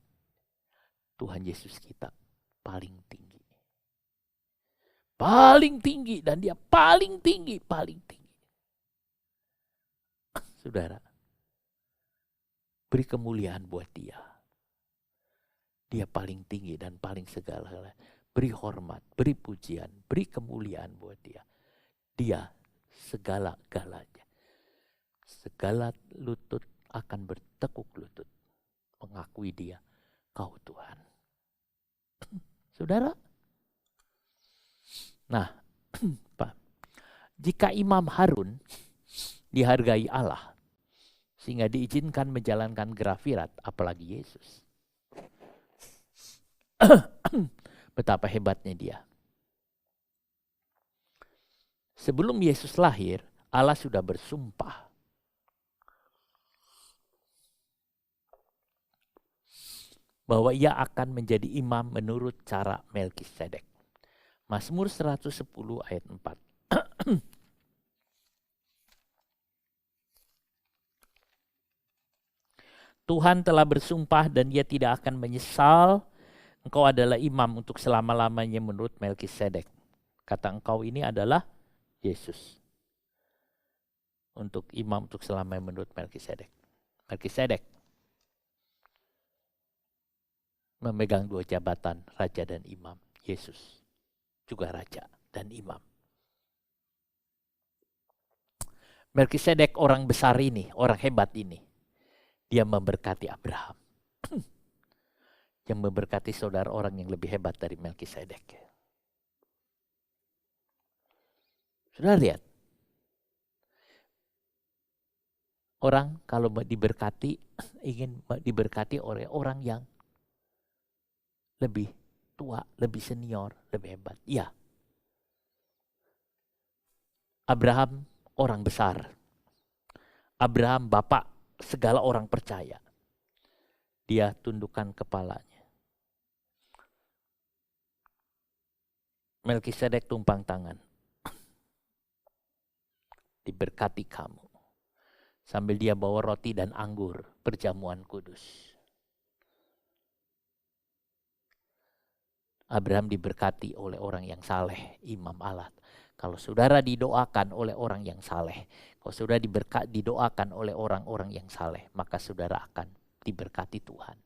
Tuhan Yesus kita paling tinggi. Paling tinggi, dan dia paling tinggi, paling tinggi. Saudara, beri kemuliaan buat dia. Dia paling tinggi dan paling segala. Beri hormat, beri pujian, beri kemuliaan buat dia. Dia segala-galanya. Segala lutut akan bertekuk lutut. Mengakui dia, kau Tuhan. Saudara. Nah, jika Imam Harun dihargai Allah, sehingga diizinkan menjalankan Grafirat, apalagi Yesus. Betapa hebatnya dia. Sebelum Yesus lahir, Allah sudah bersumpah bahwa ia akan menjadi imam menurut cara Melkisedek. Mazmur 110 ayat 4. Tuhan telah bersumpah dan dia tidak akan menyesal. Engkau adalah imam untuk selama-lamanya menurut Melkisedek. Kata engkau ini adalah Yesus. Untuk imam untuk selamanya menurut Melkisedek. Melkisedek memegang dua jabatan, raja dan imam. Yesus juga raja dan imam. Melkisedek orang besar ini, orang hebat ini, dia memberkati Abraham. Yang memberkati saudara orang yang lebih hebat dari Melkisedek. Sudah lihat? Orang kalau diberkati, ingin diberkati oleh orang yang lebih tua, lebih senior, lebih hebat. Ya. Abraham orang besar. Abraham bapak segala orang percaya. Dia tundukkan kepalanya. Melkisedek tumpang tangan. Diberkati kamu. Sambil dia bawa roti dan anggur, perjamuan kudus. Abraham diberkati oleh orang yang saleh, imam Allah. Kalau saudara didoakan oleh orang yang saleh, kalau saudara didoakan oleh orang-orang yang saleh, maka saudara akan diberkati Tuhan.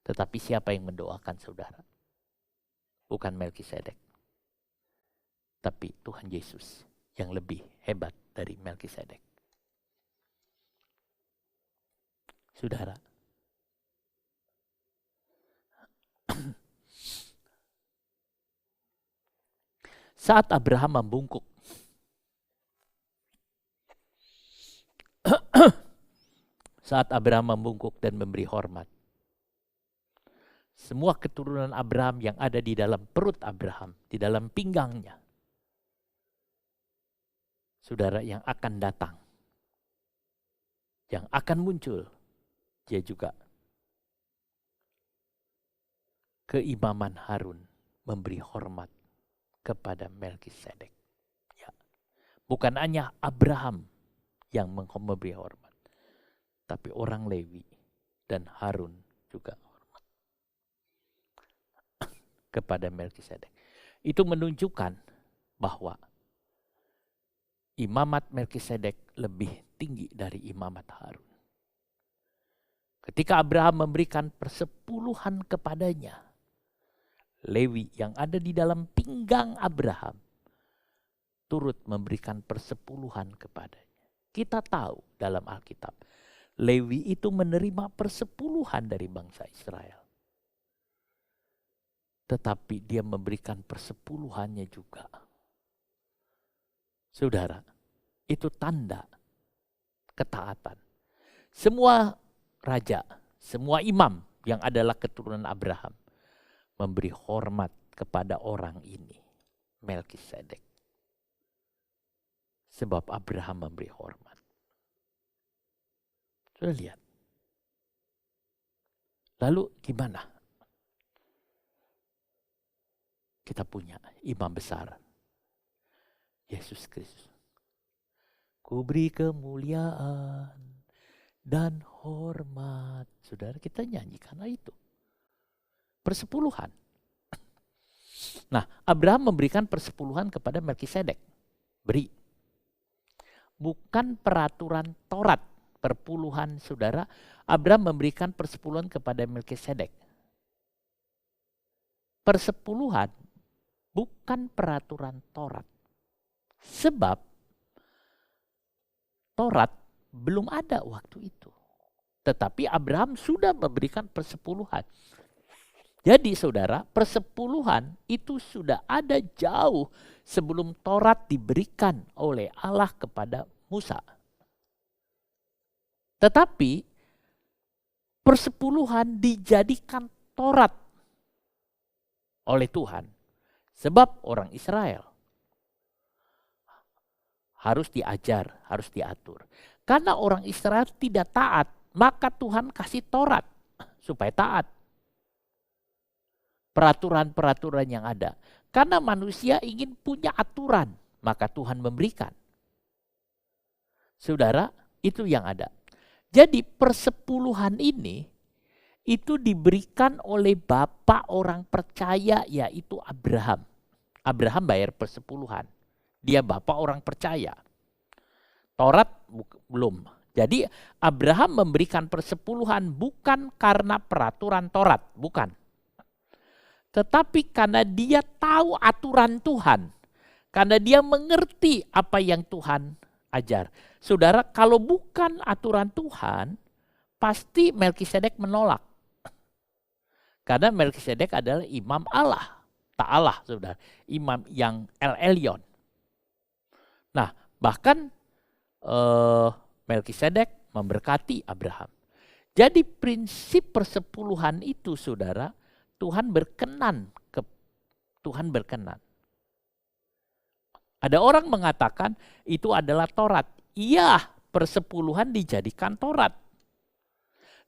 Tetapi siapa yang mendoakan saudara? Bukan Melkisedek, tapi Tuhan Yesus yang lebih hebat dari Melkisedek. Saudara, saat Abraham membungkuk, dan memberi hormat, semua keturunan Abraham yang ada di dalam perut Abraham, di dalam pinggangnya, saudara, yang akan datang, yang akan muncul, dia juga keimaman Harun memberi hormat kepada Melkisedek. Ya. Bukan hanya Abraham yang memberi hormat, tapi orang Lewi dan Harun juga hormat kepada Melkisedek. Itu menunjukkan bahwa imamat Melkisedek lebih tinggi dari imamat Harun. Ketika Abraham memberikan persepuluhan kepadanya, Lewi yang ada di dalam pinggang Abraham turut memberikan persepuluhan kepadanya. Kita tahu dalam Alkitab, Lewi itu menerima persepuluhan dari bangsa Israel. Tetapi dia memberikan persepuluhannya juga. Saudara, itu tanda ketaatan. Semua raja, semua imam yang adalah keturunan Abraham memberi hormat kepada orang ini, Melkisedek. Sebab Abraham memberi hormat. Sudah lihat. Lalu gimana? Kita punya imam besar, Yesus Kristus. Ku beri kemuliaan dan hormat. Saudara, kita nyanyi karena itu. Persepuluhan. Nah, Abraham memberikan persepuluhan kepada Melkisedek. Beri. Bukan peraturan Taurat. Perpuluhan, saudara. Abraham memberikan persepuluhan kepada Melkisedek. Persepuluhan bukan peraturan Taurat. Sebab Taurat belum ada waktu itu. Tetapi Abraham sudah memberikan persepuluhan. Jadi saudara, persepuluhan itu sudah ada jauh sebelum Taurat diberikan oleh Allah kepada Musa. Tetapi persepuluhan dijadikan Taurat oleh Tuhan. Sebab orang Israel harus diajar, harus diatur. Karena orang Israel tidak taat, maka Tuhan kasih Taurat supaya taat. Peraturan-peraturan yang ada. Karena manusia ingin punya aturan, maka Tuhan memberikan. Saudara, itu yang ada. Jadi persepuluhan ini itu diberikan oleh bapak orang percaya, yaitu Abraham. Abraham bayar persepuluhan. Dia bapak orang percaya. Taurat belum. Jadi Abraham memberikan persepuluhan bukan karena peraturan Taurat, bukan. Tetapi karena dia tahu aturan Tuhan. Karena dia mengerti apa yang Tuhan ajar. Saudara, kalau bukan aturan Tuhan, pasti Melkisedek menolak. Karena Melkisedek adalah imam Allah. Tak Allah, saudara. Imam yang El Elyon. Nah, bahkan Melkisedek memberkati Abraham. Jadi prinsip persepuluhan itu, saudara, Tuhan berkenan. Tuhan berkenan. Ada orang mengatakan itu adalah Taurat. Iya, persepuluhan dijadikan Taurat.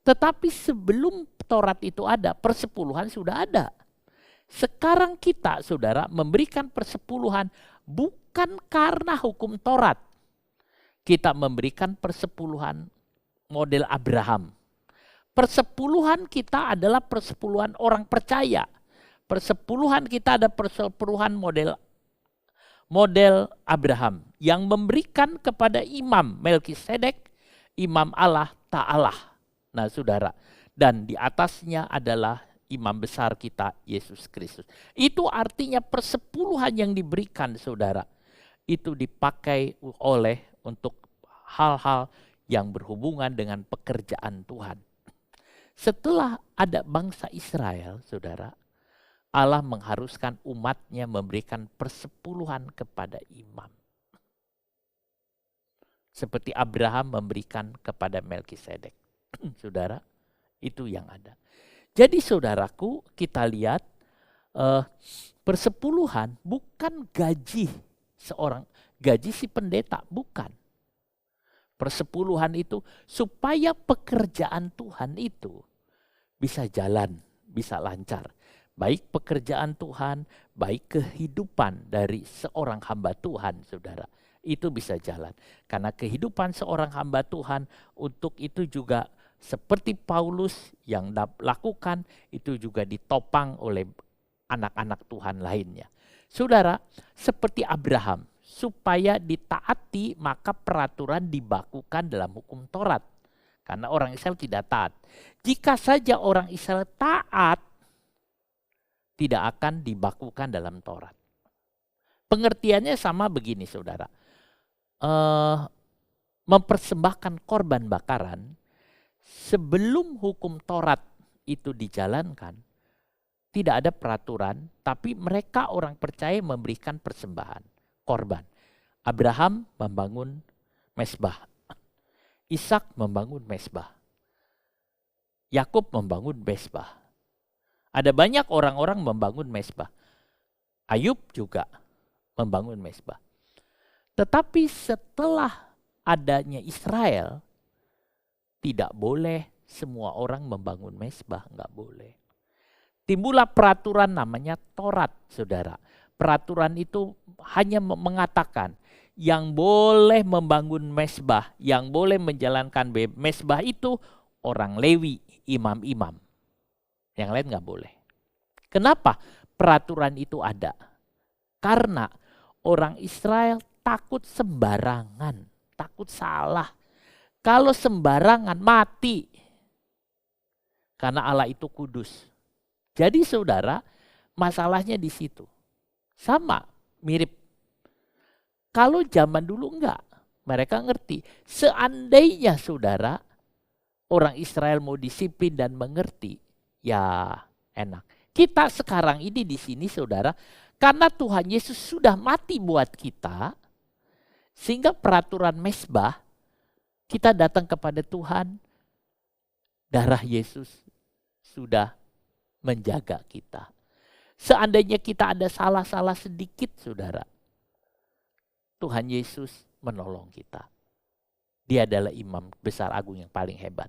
Tetapi sebelum Taurat itu ada, persepuluhan sudah ada. Sekarang kita, saudara, memberikan persepuluhan bukan karena hukum Taurat. Kita memberikan persepuluhan model Abraham. Persepuluhan kita adalah persepuluhan orang percaya. Persepuluhan kita ada persepuluhan model Abraham yang memberikan kepada imam Melkisedek, imam Allah Ta'ala. Nah saudara, dan di atasnya adalah imam besar kita Yesus Kristus. Itu artinya persepuluhan yang diberikan saudara, itu dipakai untuk hal-hal yang berhubungan dengan pekerjaan Tuhan. Setelah ada bangsa Israel, saudara, Allah mengharuskan umatnya memberikan persepuluhan kepada imam. Seperti Abraham memberikan kepada Melkisedek. Saudara, itu yang ada. Jadi saudaraku, kita lihat persepuluhan bukan gaji si pendeta, bukan. Persepuluhan itu supaya pekerjaan Tuhan itu bisa jalan, bisa lancar. Baik pekerjaan Tuhan, baik kehidupan dari seorang hamba Tuhan, saudara. Itu bisa jalan. Karena kehidupan seorang hamba Tuhan untuk itu juga seperti Paulus yang lakukan, itu juga ditopang oleh anak-anak Tuhan lainnya. Saudara, seperti Abraham, supaya ditaati maka peraturan dibakukan dalam hukum Taurat. Karena orang Israel tidak taat. Jika saja orang Israel taat, tidak akan dibakukan dalam Taurat. Pengertiannya sama begini saudara. Mempersembahkan korban bakaran, sebelum hukum Taurat itu dijalankan, tidak ada peraturan, tapi mereka orang percaya memberikan persembahan, korban. Abraham membangun mezbah, Ishak membangun mezbah, Yakub membangun mezbah. Ada banyak orang-orang membangun mezbah. Ayub juga membangun mezbah. Tetapi setelah adanya Israel, tidak boleh semua orang membangun mezbah, enggak boleh. Timbullah peraturan namanya Taurat, saudara. Peraturan itu hanya mengatakan yang boleh membangun mezbah, yang boleh menjalankan mezbah itu orang Lewi, imam-imam. Yang lain enggak boleh. Kenapa peraturan itu ada? Karena orang Israel takut sembarangan, takut salah. Kalau sembarangan mati. Karena Allah itu kudus. Jadi saudara, masalahnya di situ. Sama, mirip. Kalau zaman dulu enggak. Mereka ngerti. Seandainya saudara, orang Israel mau disiplin dan mengerti, ya enak. Kita sekarang ini di sini saudara, karena Tuhan Yesus sudah mati buat kita, sehingga peraturan mezbah, kita datang kepada Tuhan, darah Yesus sudah menjaga kita. Seandainya kita ada salah-salah sedikit saudara, Tuhan Yesus menolong kita. Dia adalah imam besar agung yang paling hebat.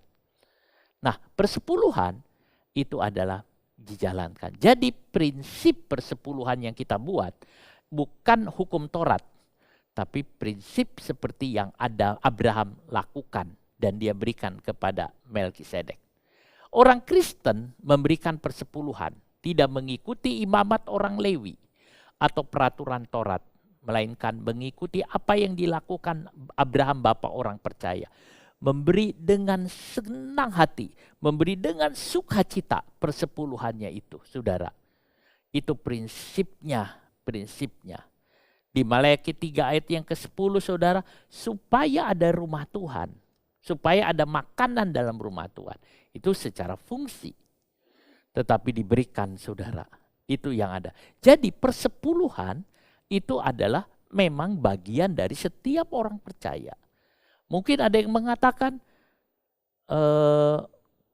Nah, persepuluhan itu adalah dijalankan. Jadi prinsip persepuluhan yang kita buat bukan hukum Taurat, tapi prinsip seperti yang ada Abraham lakukan dan dia berikan kepada Melkisedek. Orang Kristen memberikan persepuluhan, tidak mengikuti imamat orang Lewi atau peraturan Taurat, melainkan mengikuti apa yang dilakukan Abraham bapa orang percaya. Memberi dengan senang hati, memberi dengan sukacita persepuluhannya itu, saudara. Itu prinsipnya. Di Maleakhi 3 ayat yang ke-10 saudara, supaya ada rumah Tuhan, supaya ada makanan dalam rumah Tuhan. Itu secara fungsi. Tetapi diberikan saudara, itu yang ada. Jadi persepuluhan itu adalah memang bagian dari setiap orang percaya. Mungkin ada yang mengatakan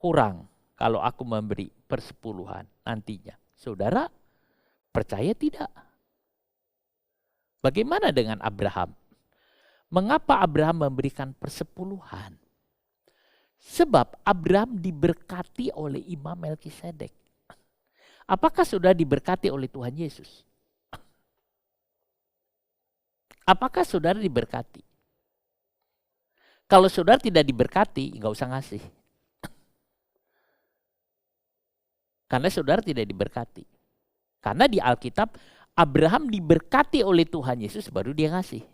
kurang kalau aku memberi persepuluhan nantinya. Saudara, percaya tidak? Bagaimana dengan Abraham? Mengapa Abraham memberikan persepuluhan? Sebab Abraham diberkati oleh Imam Melkisedek. Apakah sudah diberkati oleh Tuhan Yesus? Apakah saudara diberkati? Kalau saudara tidak diberkati, nggak usah ngasih. Karena saudara tidak diberkati. Karena di Alkitab, Abraham diberkati oleh Tuhan Yesus baru dia ngasih.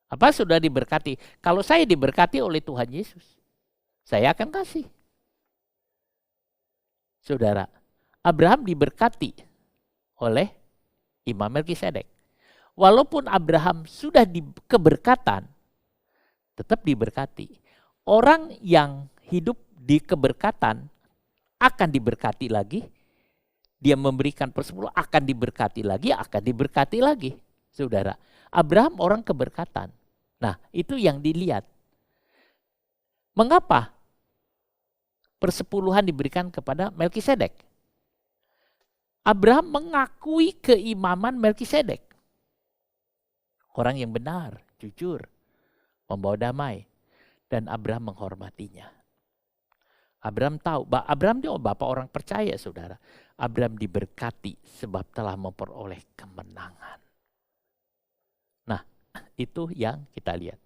Apa sudah diberkati? Kalau saya diberkati oleh Tuhan Yesus, saya akan kasih. Saudara, Abraham diberkati oleh Imam Melkisedek. Walaupun Abraham sudah di keberkatan, tetap diberkati. Orang yang hidup di keberkatan akan diberkati lagi. Dia memberikan persepuluhan akan diberkati lagi. Saudara, Abraham orang keberkatan. Nah, itu yang dilihat. Mengapa persepuluhan diberikan kepada Melkisedek? Abraham mengakui keimaman Melkisedek. Orang yang benar, jujur, membawa damai. Dan Abraham menghormatinya. Abraham tahu, Abraham dia bapak orang percaya, saudara. Abraham diberkati sebab telah memperoleh kemenangan. Nah, itu yang kita lihat.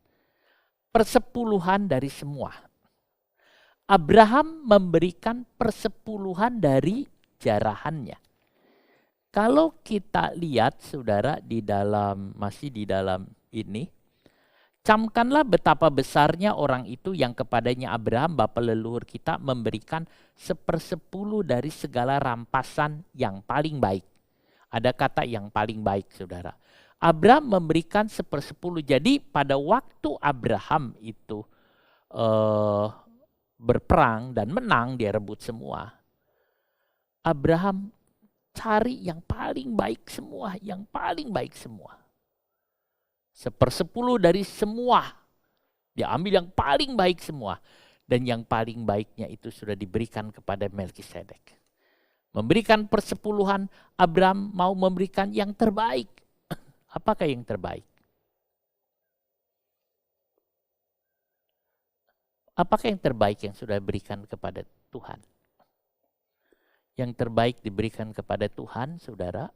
Persepuluhan dari semua. Abraham memberikan persepuluhan dari jarahannya. Kalau kita lihat, saudara, masih di dalam ini, camkanlah betapa besarnya orang itu yang kepadanya Abraham, bapa leluhur kita, memberikan 1/10 dari segala rampasan yang paling baik. Ada kata yang paling baik, saudara. Abraham memberikan 1/10. Jadi pada waktu Abraham itu berperang dan menang, dia rebut semua. Abraham cari yang paling baik semua, 1/10 dari semua. Dia ambil yang paling baik semua. Dan yang paling baiknya itu sudah diberikan kepada Melkisedek. Memberikan persepuluhan, Abraham mau memberikan yang terbaik. Apakah yang terbaik? Apakah yang terbaik yang sudah diberikan kepada Tuhan? Yang terbaik diberikan kepada Tuhan, saudara,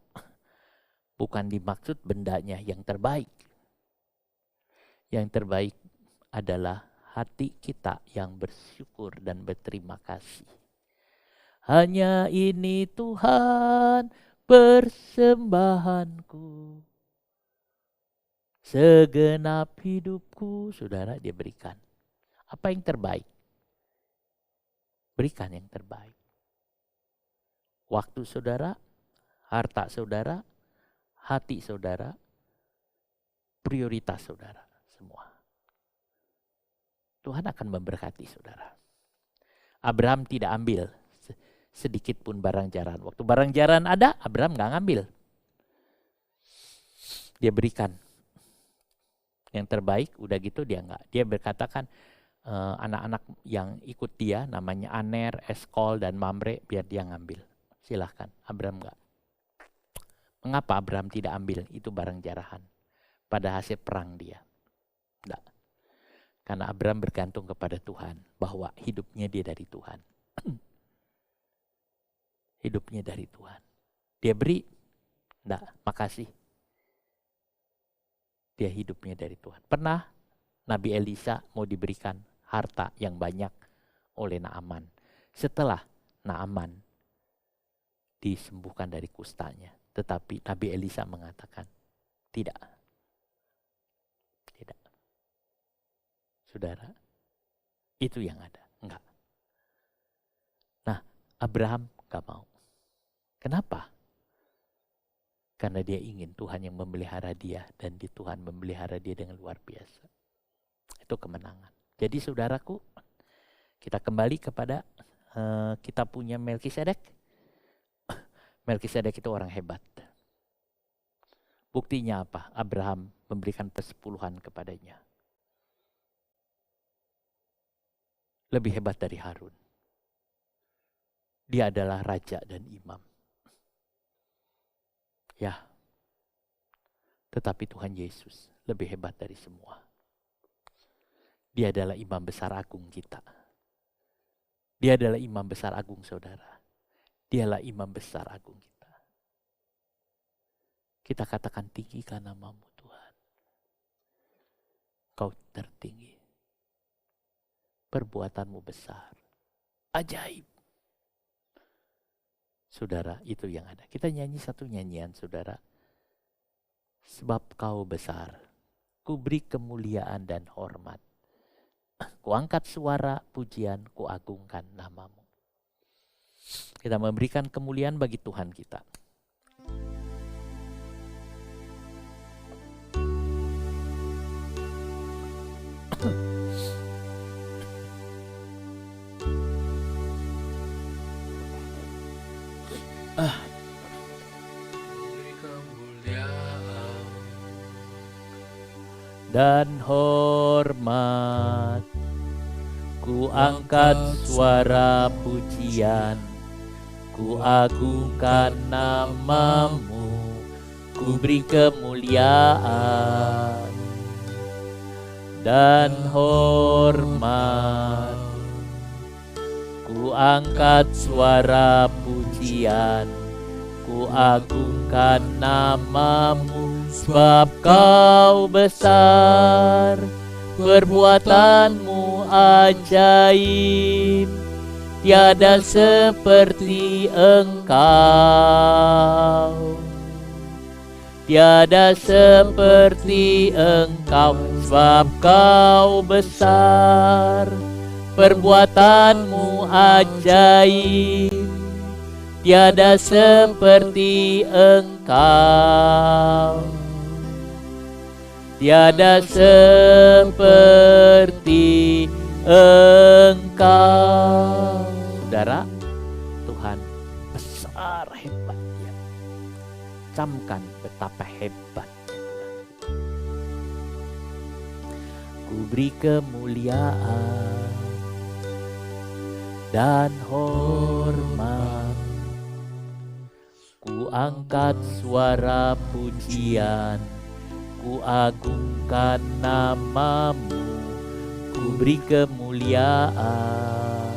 bukan dimaksud bendanya yang terbaik. Yang terbaik adalah hati kita yang bersyukur dan berterima kasih. Hanya ini Tuhan persembahanku. Segenap hidupku, saudara, dia berikan. Apa yang terbaik? Berikan yang terbaik. Waktu saudara, harta saudara, hati saudara, prioritas saudara, semua. Tuhan akan memberkati saudara. Abraham tidak ambil sedikit pun barang jarahan. Waktu barang jarahan ada, Abraham gak ngambil. Dia berikan. Yang terbaik, udah gitu dia enggak. Dia berkatakan anak-anak yang ikut dia, namanya Aner, Eskol, dan Mamre, biar dia ngambil. Silahkan, Abraham enggak. Mengapa Abraham tidak ambil itu barang jarahan pada hasil perang dia? Enggak. Karena Abraham bergantung kepada Tuhan, bahwa hidupnya dia dari Tuhan. Hidupnya dari Tuhan. Dia beri, enggak, makasih. Dia hidupnya dari Tuhan. Pernah Nabi Elisa mau diberikan harta yang banyak oleh Naaman. Setelah Naaman disembuhkan dari kustanya. Tetapi Nabi Elisa mengatakan, tidak. Tidak. Saudara, itu yang ada. Enggak. Nah, Abraham gak mau. Kenapa? Karena dia ingin Tuhan yang memelihara dia, dan Tuhan memelihara dia dengan luar biasa. Itu kemenangan. Jadi saudaraku, kita kembali kepada kita punya Melkisedek. Melkisedek itu orang hebat. Buktinya apa? Abraham memberikan persepuluhan kepadanya. Lebih hebat dari Harun. Dia adalah raja dan imam. Ya, Tetapi Tuhan Yesus lebih hebat dari semua. Dia adalah imam besar agung kita. Dia adalah imam besar agung saudara. Dialah imam besar agung kita. Kita katakan tinggikan nama-Mu Tuhan. Kau tertinggi. Perbuatan-Mu besar. Ajaib. Saudara, itu yang ada. Kita nyanyi satu nyanyian saudara. Sebab Kau besar, ku beri kemuliaan dan hormat. Ku angkat suara pujian, ku agungkan nama-Mu. Kita memberikan kemuliaan bagi Tuhan kita. Dan hormat, ku angkat suara pujian, ku agungkan nama-Mu, ku beri kemuliaan. Dan hormat, ku angkat suara pujian, ku agungkan nama-Mu. Sebab Kau besar, perbuatan-Mu ajaib, tiada seperti Engkau. Tiada seperti Engkau, sebab Kau besar, perbuatan-Mu ajaib, tiada seperti Engkau. Tiada seperti Engkau. Saudara, Tuhan besar hebatnya. Camkan betapa hebatnya Tuhan. Ku beri kemuliaan dan hormat, ku angkat suara pujian, ku agungkan nama-Mu, ku beri kemuliaan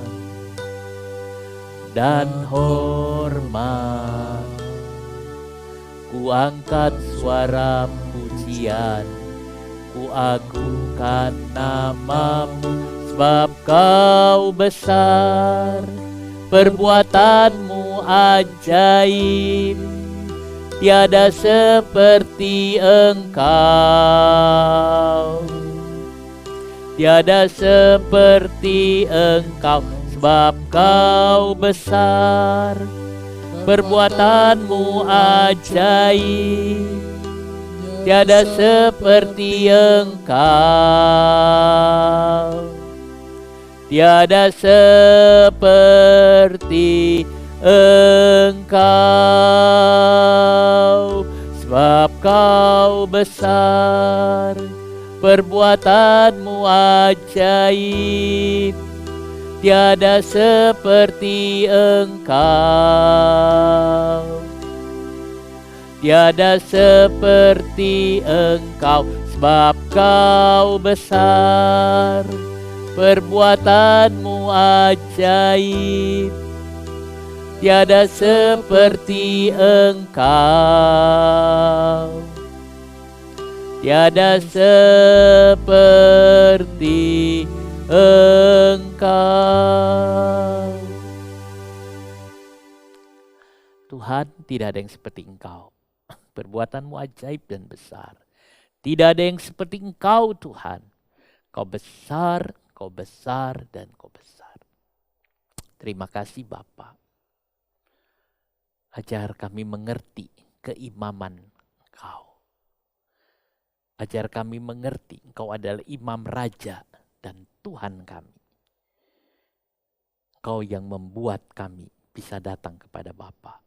dan hormat, ku angkat suara pujian, ku agungkan nama-Mu. Sebab Kau besar, perbuatan-Mu ajaib, tiada seperti Engkau. Tiada seperti Engkau, sebab Kau besar, perbuatan-Mu ajaib, tiada seperti Engkau. Tiada seperti Engkau, sebab Kau besar, perbuatan-Mu ajaib, tiada seperti Engkau. Tiada seperti Engkau, sebab Kau besar, perbuatan-Mu ajaib, tiada seperti Engkau. Tiada seperti Engkau. Tuhan, tidak ada yang seperti Engkau. Perbuatan-Mu ajaib dan besar. Tidak ada yang seperti Engkau Tuhan. Kau besar, Kau besar, dan Kau besar. Terima kasih Bapa. Ajar kami mengerti keimaman Engkau. Ajar kami mengerti Engkau adalah imam raja dan Tuhan kami. Engkau yang membuat kami bisa datang kepada Bapa.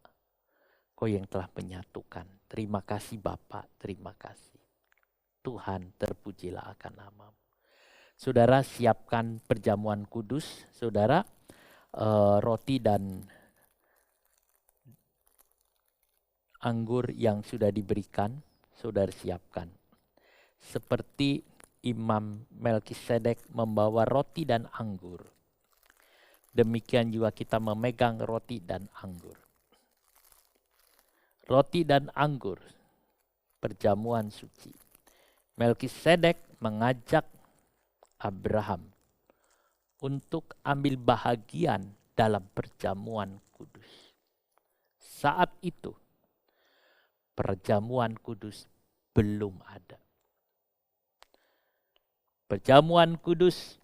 Engkau yang telah menyatukan. Terima kasih Bapa, terima kasih. Tuhan, terpujilah akan nama-Mu. Saudara, siapkan perjamuan kudus. Saudara, roti dan anggur yang sudah diberikan. saudara siapkan. Seperti Imam Melkisedek membawa roti dan anggur, demikian juga kita memegang roti dan anggur. Roti dan anggur, perjamuan suci. Melkisedek mengajak Abraham untuk ambil bahagian dalam perjamuan kudus. Saat itu, perjamuan kudus belum ada. Perjamuan kudus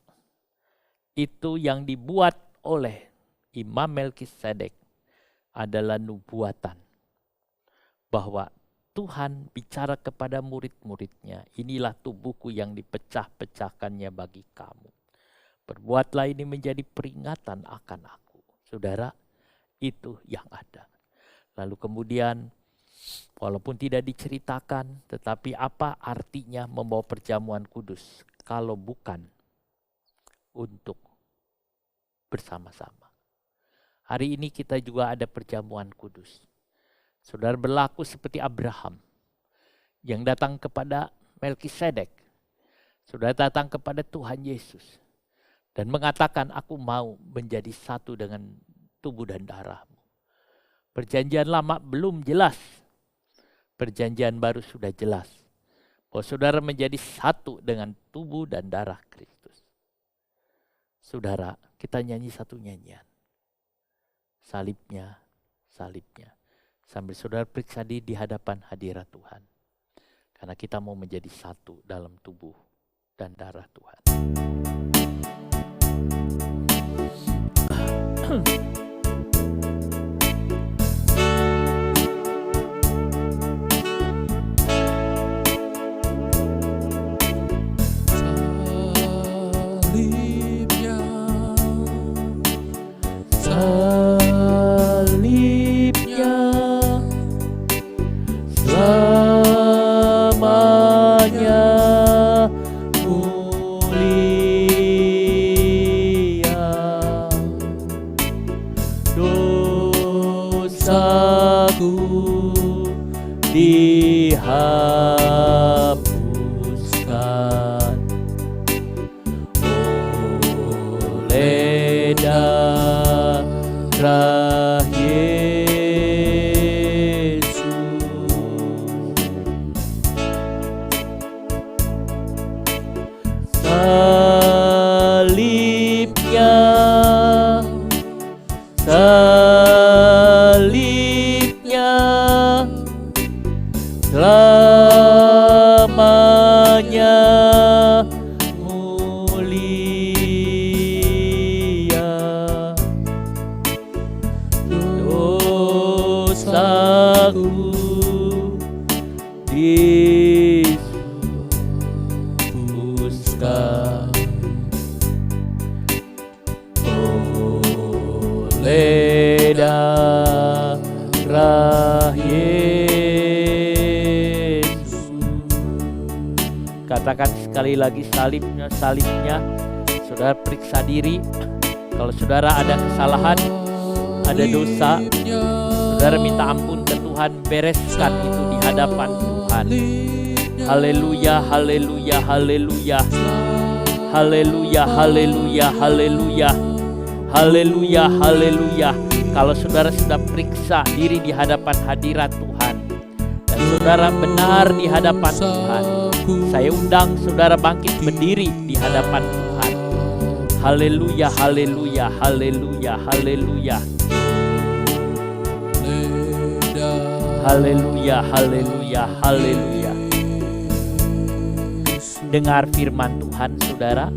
itu yang dibuat oleh Imam Melkisedek adalah nubuatan bahwa Tuhan bicara kepada murid-muridnya, inilah tubuhku yang dipecah-pecahkannya bagi kamu. Perbuatlah ini menjadi peringatan akan aku. Saudara, itu yang ada. Lalu kemudian, walaupun tidak diceritakan, tetapi apa artinya membawa perjamuan kudus kalau bukan untuk bersama-sama. Hari ini kita juga ada perjamuan kudus. Saudara berlaku seperti Abraham yang datang kepada Melkisedek. Saudara datang kepada Tuhan Yesus dan mengatakan, aku mau menjadi satu dengan tubuh dan darahmu. Perjanjian lama belum jelas. Perjanjian baru sudah jelas. Bahwa saudara menjadi satu dengan tubuh dan darah Kristus. Saudara, kita nyanyi satu nyanyian. Salibnya, salibnya. Sambil saudara periksa diri di hadapan hadirat Tuhan. Karena kita mau menjadi satu dalam tubuh dan darah Tuhan. Salibnya, selamanya mulia. Dosaku dihapuskan oleh darah Yesus. Salibnya, salibnya, selamanya mulia. Dosaku dihapuskan oleh darah Yesus. Katakan sekali lagi, salibnya, salibnya. Saudara periksa diri. Kalau saudara ada kesalahan, ada dosa, saudara minta ampun ke Tuhan, bereskan itu di hadapan Tuhan. Haleluya, haleluya, haleluya. Haleluya, haleluya, haleluya. Haleluya, haleluya. Kalau saudara sudah periksa diri di hadapan hadirat Tuhan dan saudara benar di hadapan Tuhan, saya undang saudara bangkit berdiri di hadapan Tuhan. Haleluya, haleluya, haleluya, haleluya. Haleluya, haleluya, haleluya. Dengar firman Tuhan, saudara.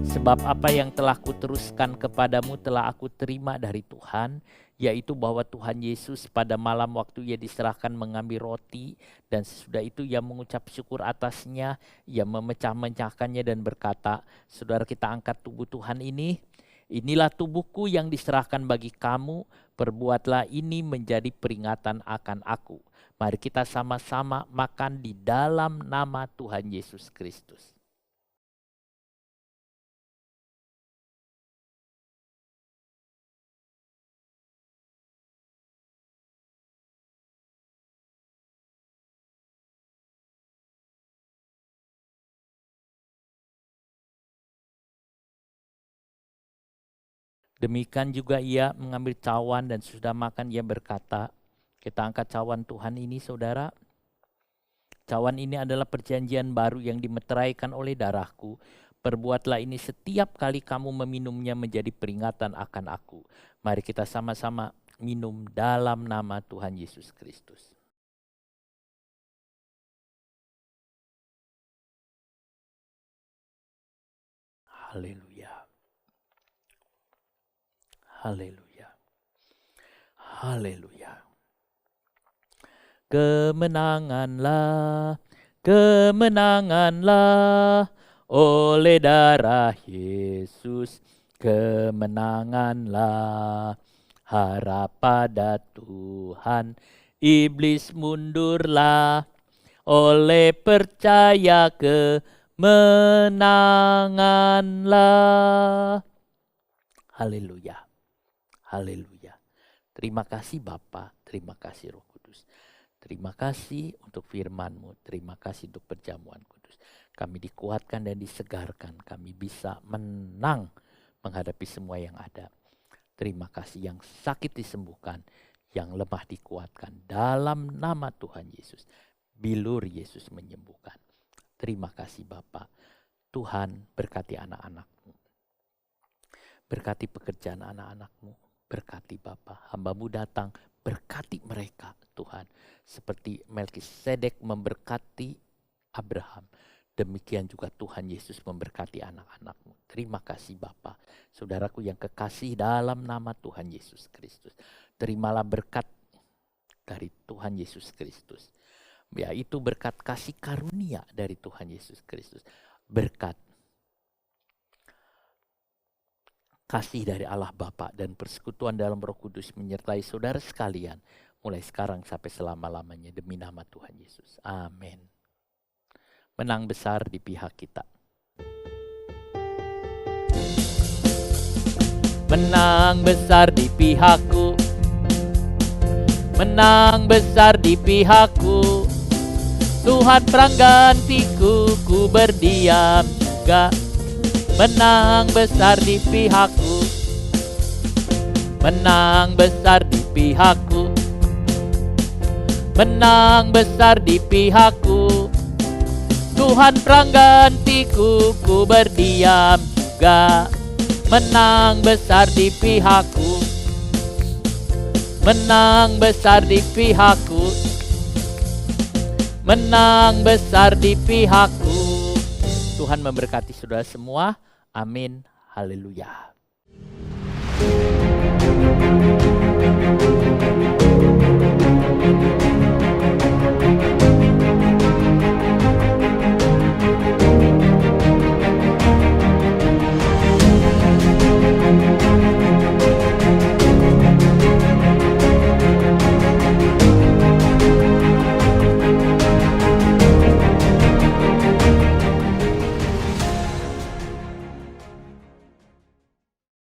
Sebab apa yang telah kuteruskan kepadamu telah aku terima dari Tuhan, yaitu bahwa Tuhan Yesus pada malam waktu ia diserahkan mengambil roti, dan sesudah itu ia mengucap syukur atasnya, ia memecah-mecahkannya dan berkata, saudara, kita angkat tubuh Tuhan ini, inilah tubuhku yang diserahkan bagi kamu, perbuatlah ini menjadi peringatan akan aku. Mari kita sama-sama makan di dalam nama Tuhan Yesus Kristus. Demikian juga ia mengambil cawan dan sudah makan ia berkata, kita angkat cawan Tuhan ini saudara. Cawan ini adalah perjanjian baru yang dimeteraikan oleh darahku. Perbuatlah ini setiap kali kamu meminumnya menjadi peringatan akan aku. Mari kita sama-sama minum dalam nama Tuhan Yesus Kristus. Haleluya. Haleluya. Haleluya. Kemenanganlah, kemenanganlah oleh darah Yesus. Kemenanganlah, harap pada Tuhan. Iblis mundurlah, oleh percaya kemenanganlah. Haleluya. Haleluya. Terima kasih Bapa, terima kasih Roh Kudus. Terima kasih untuk firman-Mu, terima kasih untuk perjamuan kudus. Kami dikuatkan dan disegarkan, kami bisa menang menghadapi semua yang ada. Terima kasih yang sakit disembuhkan, yang lemah dikuatkan dalam nama Tuhan Yesus. Bilur Yesus menyembuhkan. Terima kasih Bapa. Tuhan berkati anak-anak-Mu. Berkati pekerjaan anak-anak-Mu. Berkati Bapa, hamba-Mu datang, berkati mereka Tuhan. Seperti Melkisedek memberkati Abraham. Demikian juga Tuhan Yesus memberkati anak-anak-Mu. Terima kasih Bapa. Saudaraku yang kekasih dalam nama Tuhan Yesus Kristus. Terimalah berkat dari Tuhan Yesus Kristus. Yaitu berkat kasih karunia dari Tuhan Yesus Kristus. Berkat kasih dari Allah Bapa dan persekutuan dalam Roh Kudus menyertai saudara sekalian mulai sekarang sampai selama-lamanya demi nama Tuhan Yesus. Amin. Menang besar di pihak kita. Menang besar di pihakku. Menang besar di pihakku. Tuhan peranggantiku, ku berdiam juga. Menang besar di pihakku. Menang besar di pihakku. Menang besar di pihakku. Tuhan peranggantiku, ku berdiam juga. Menang besar di pihakku. Menang besar di pihakku. Menang besar di pihakku. Tuhan memberkati saudara semua. Amin. Haleluya.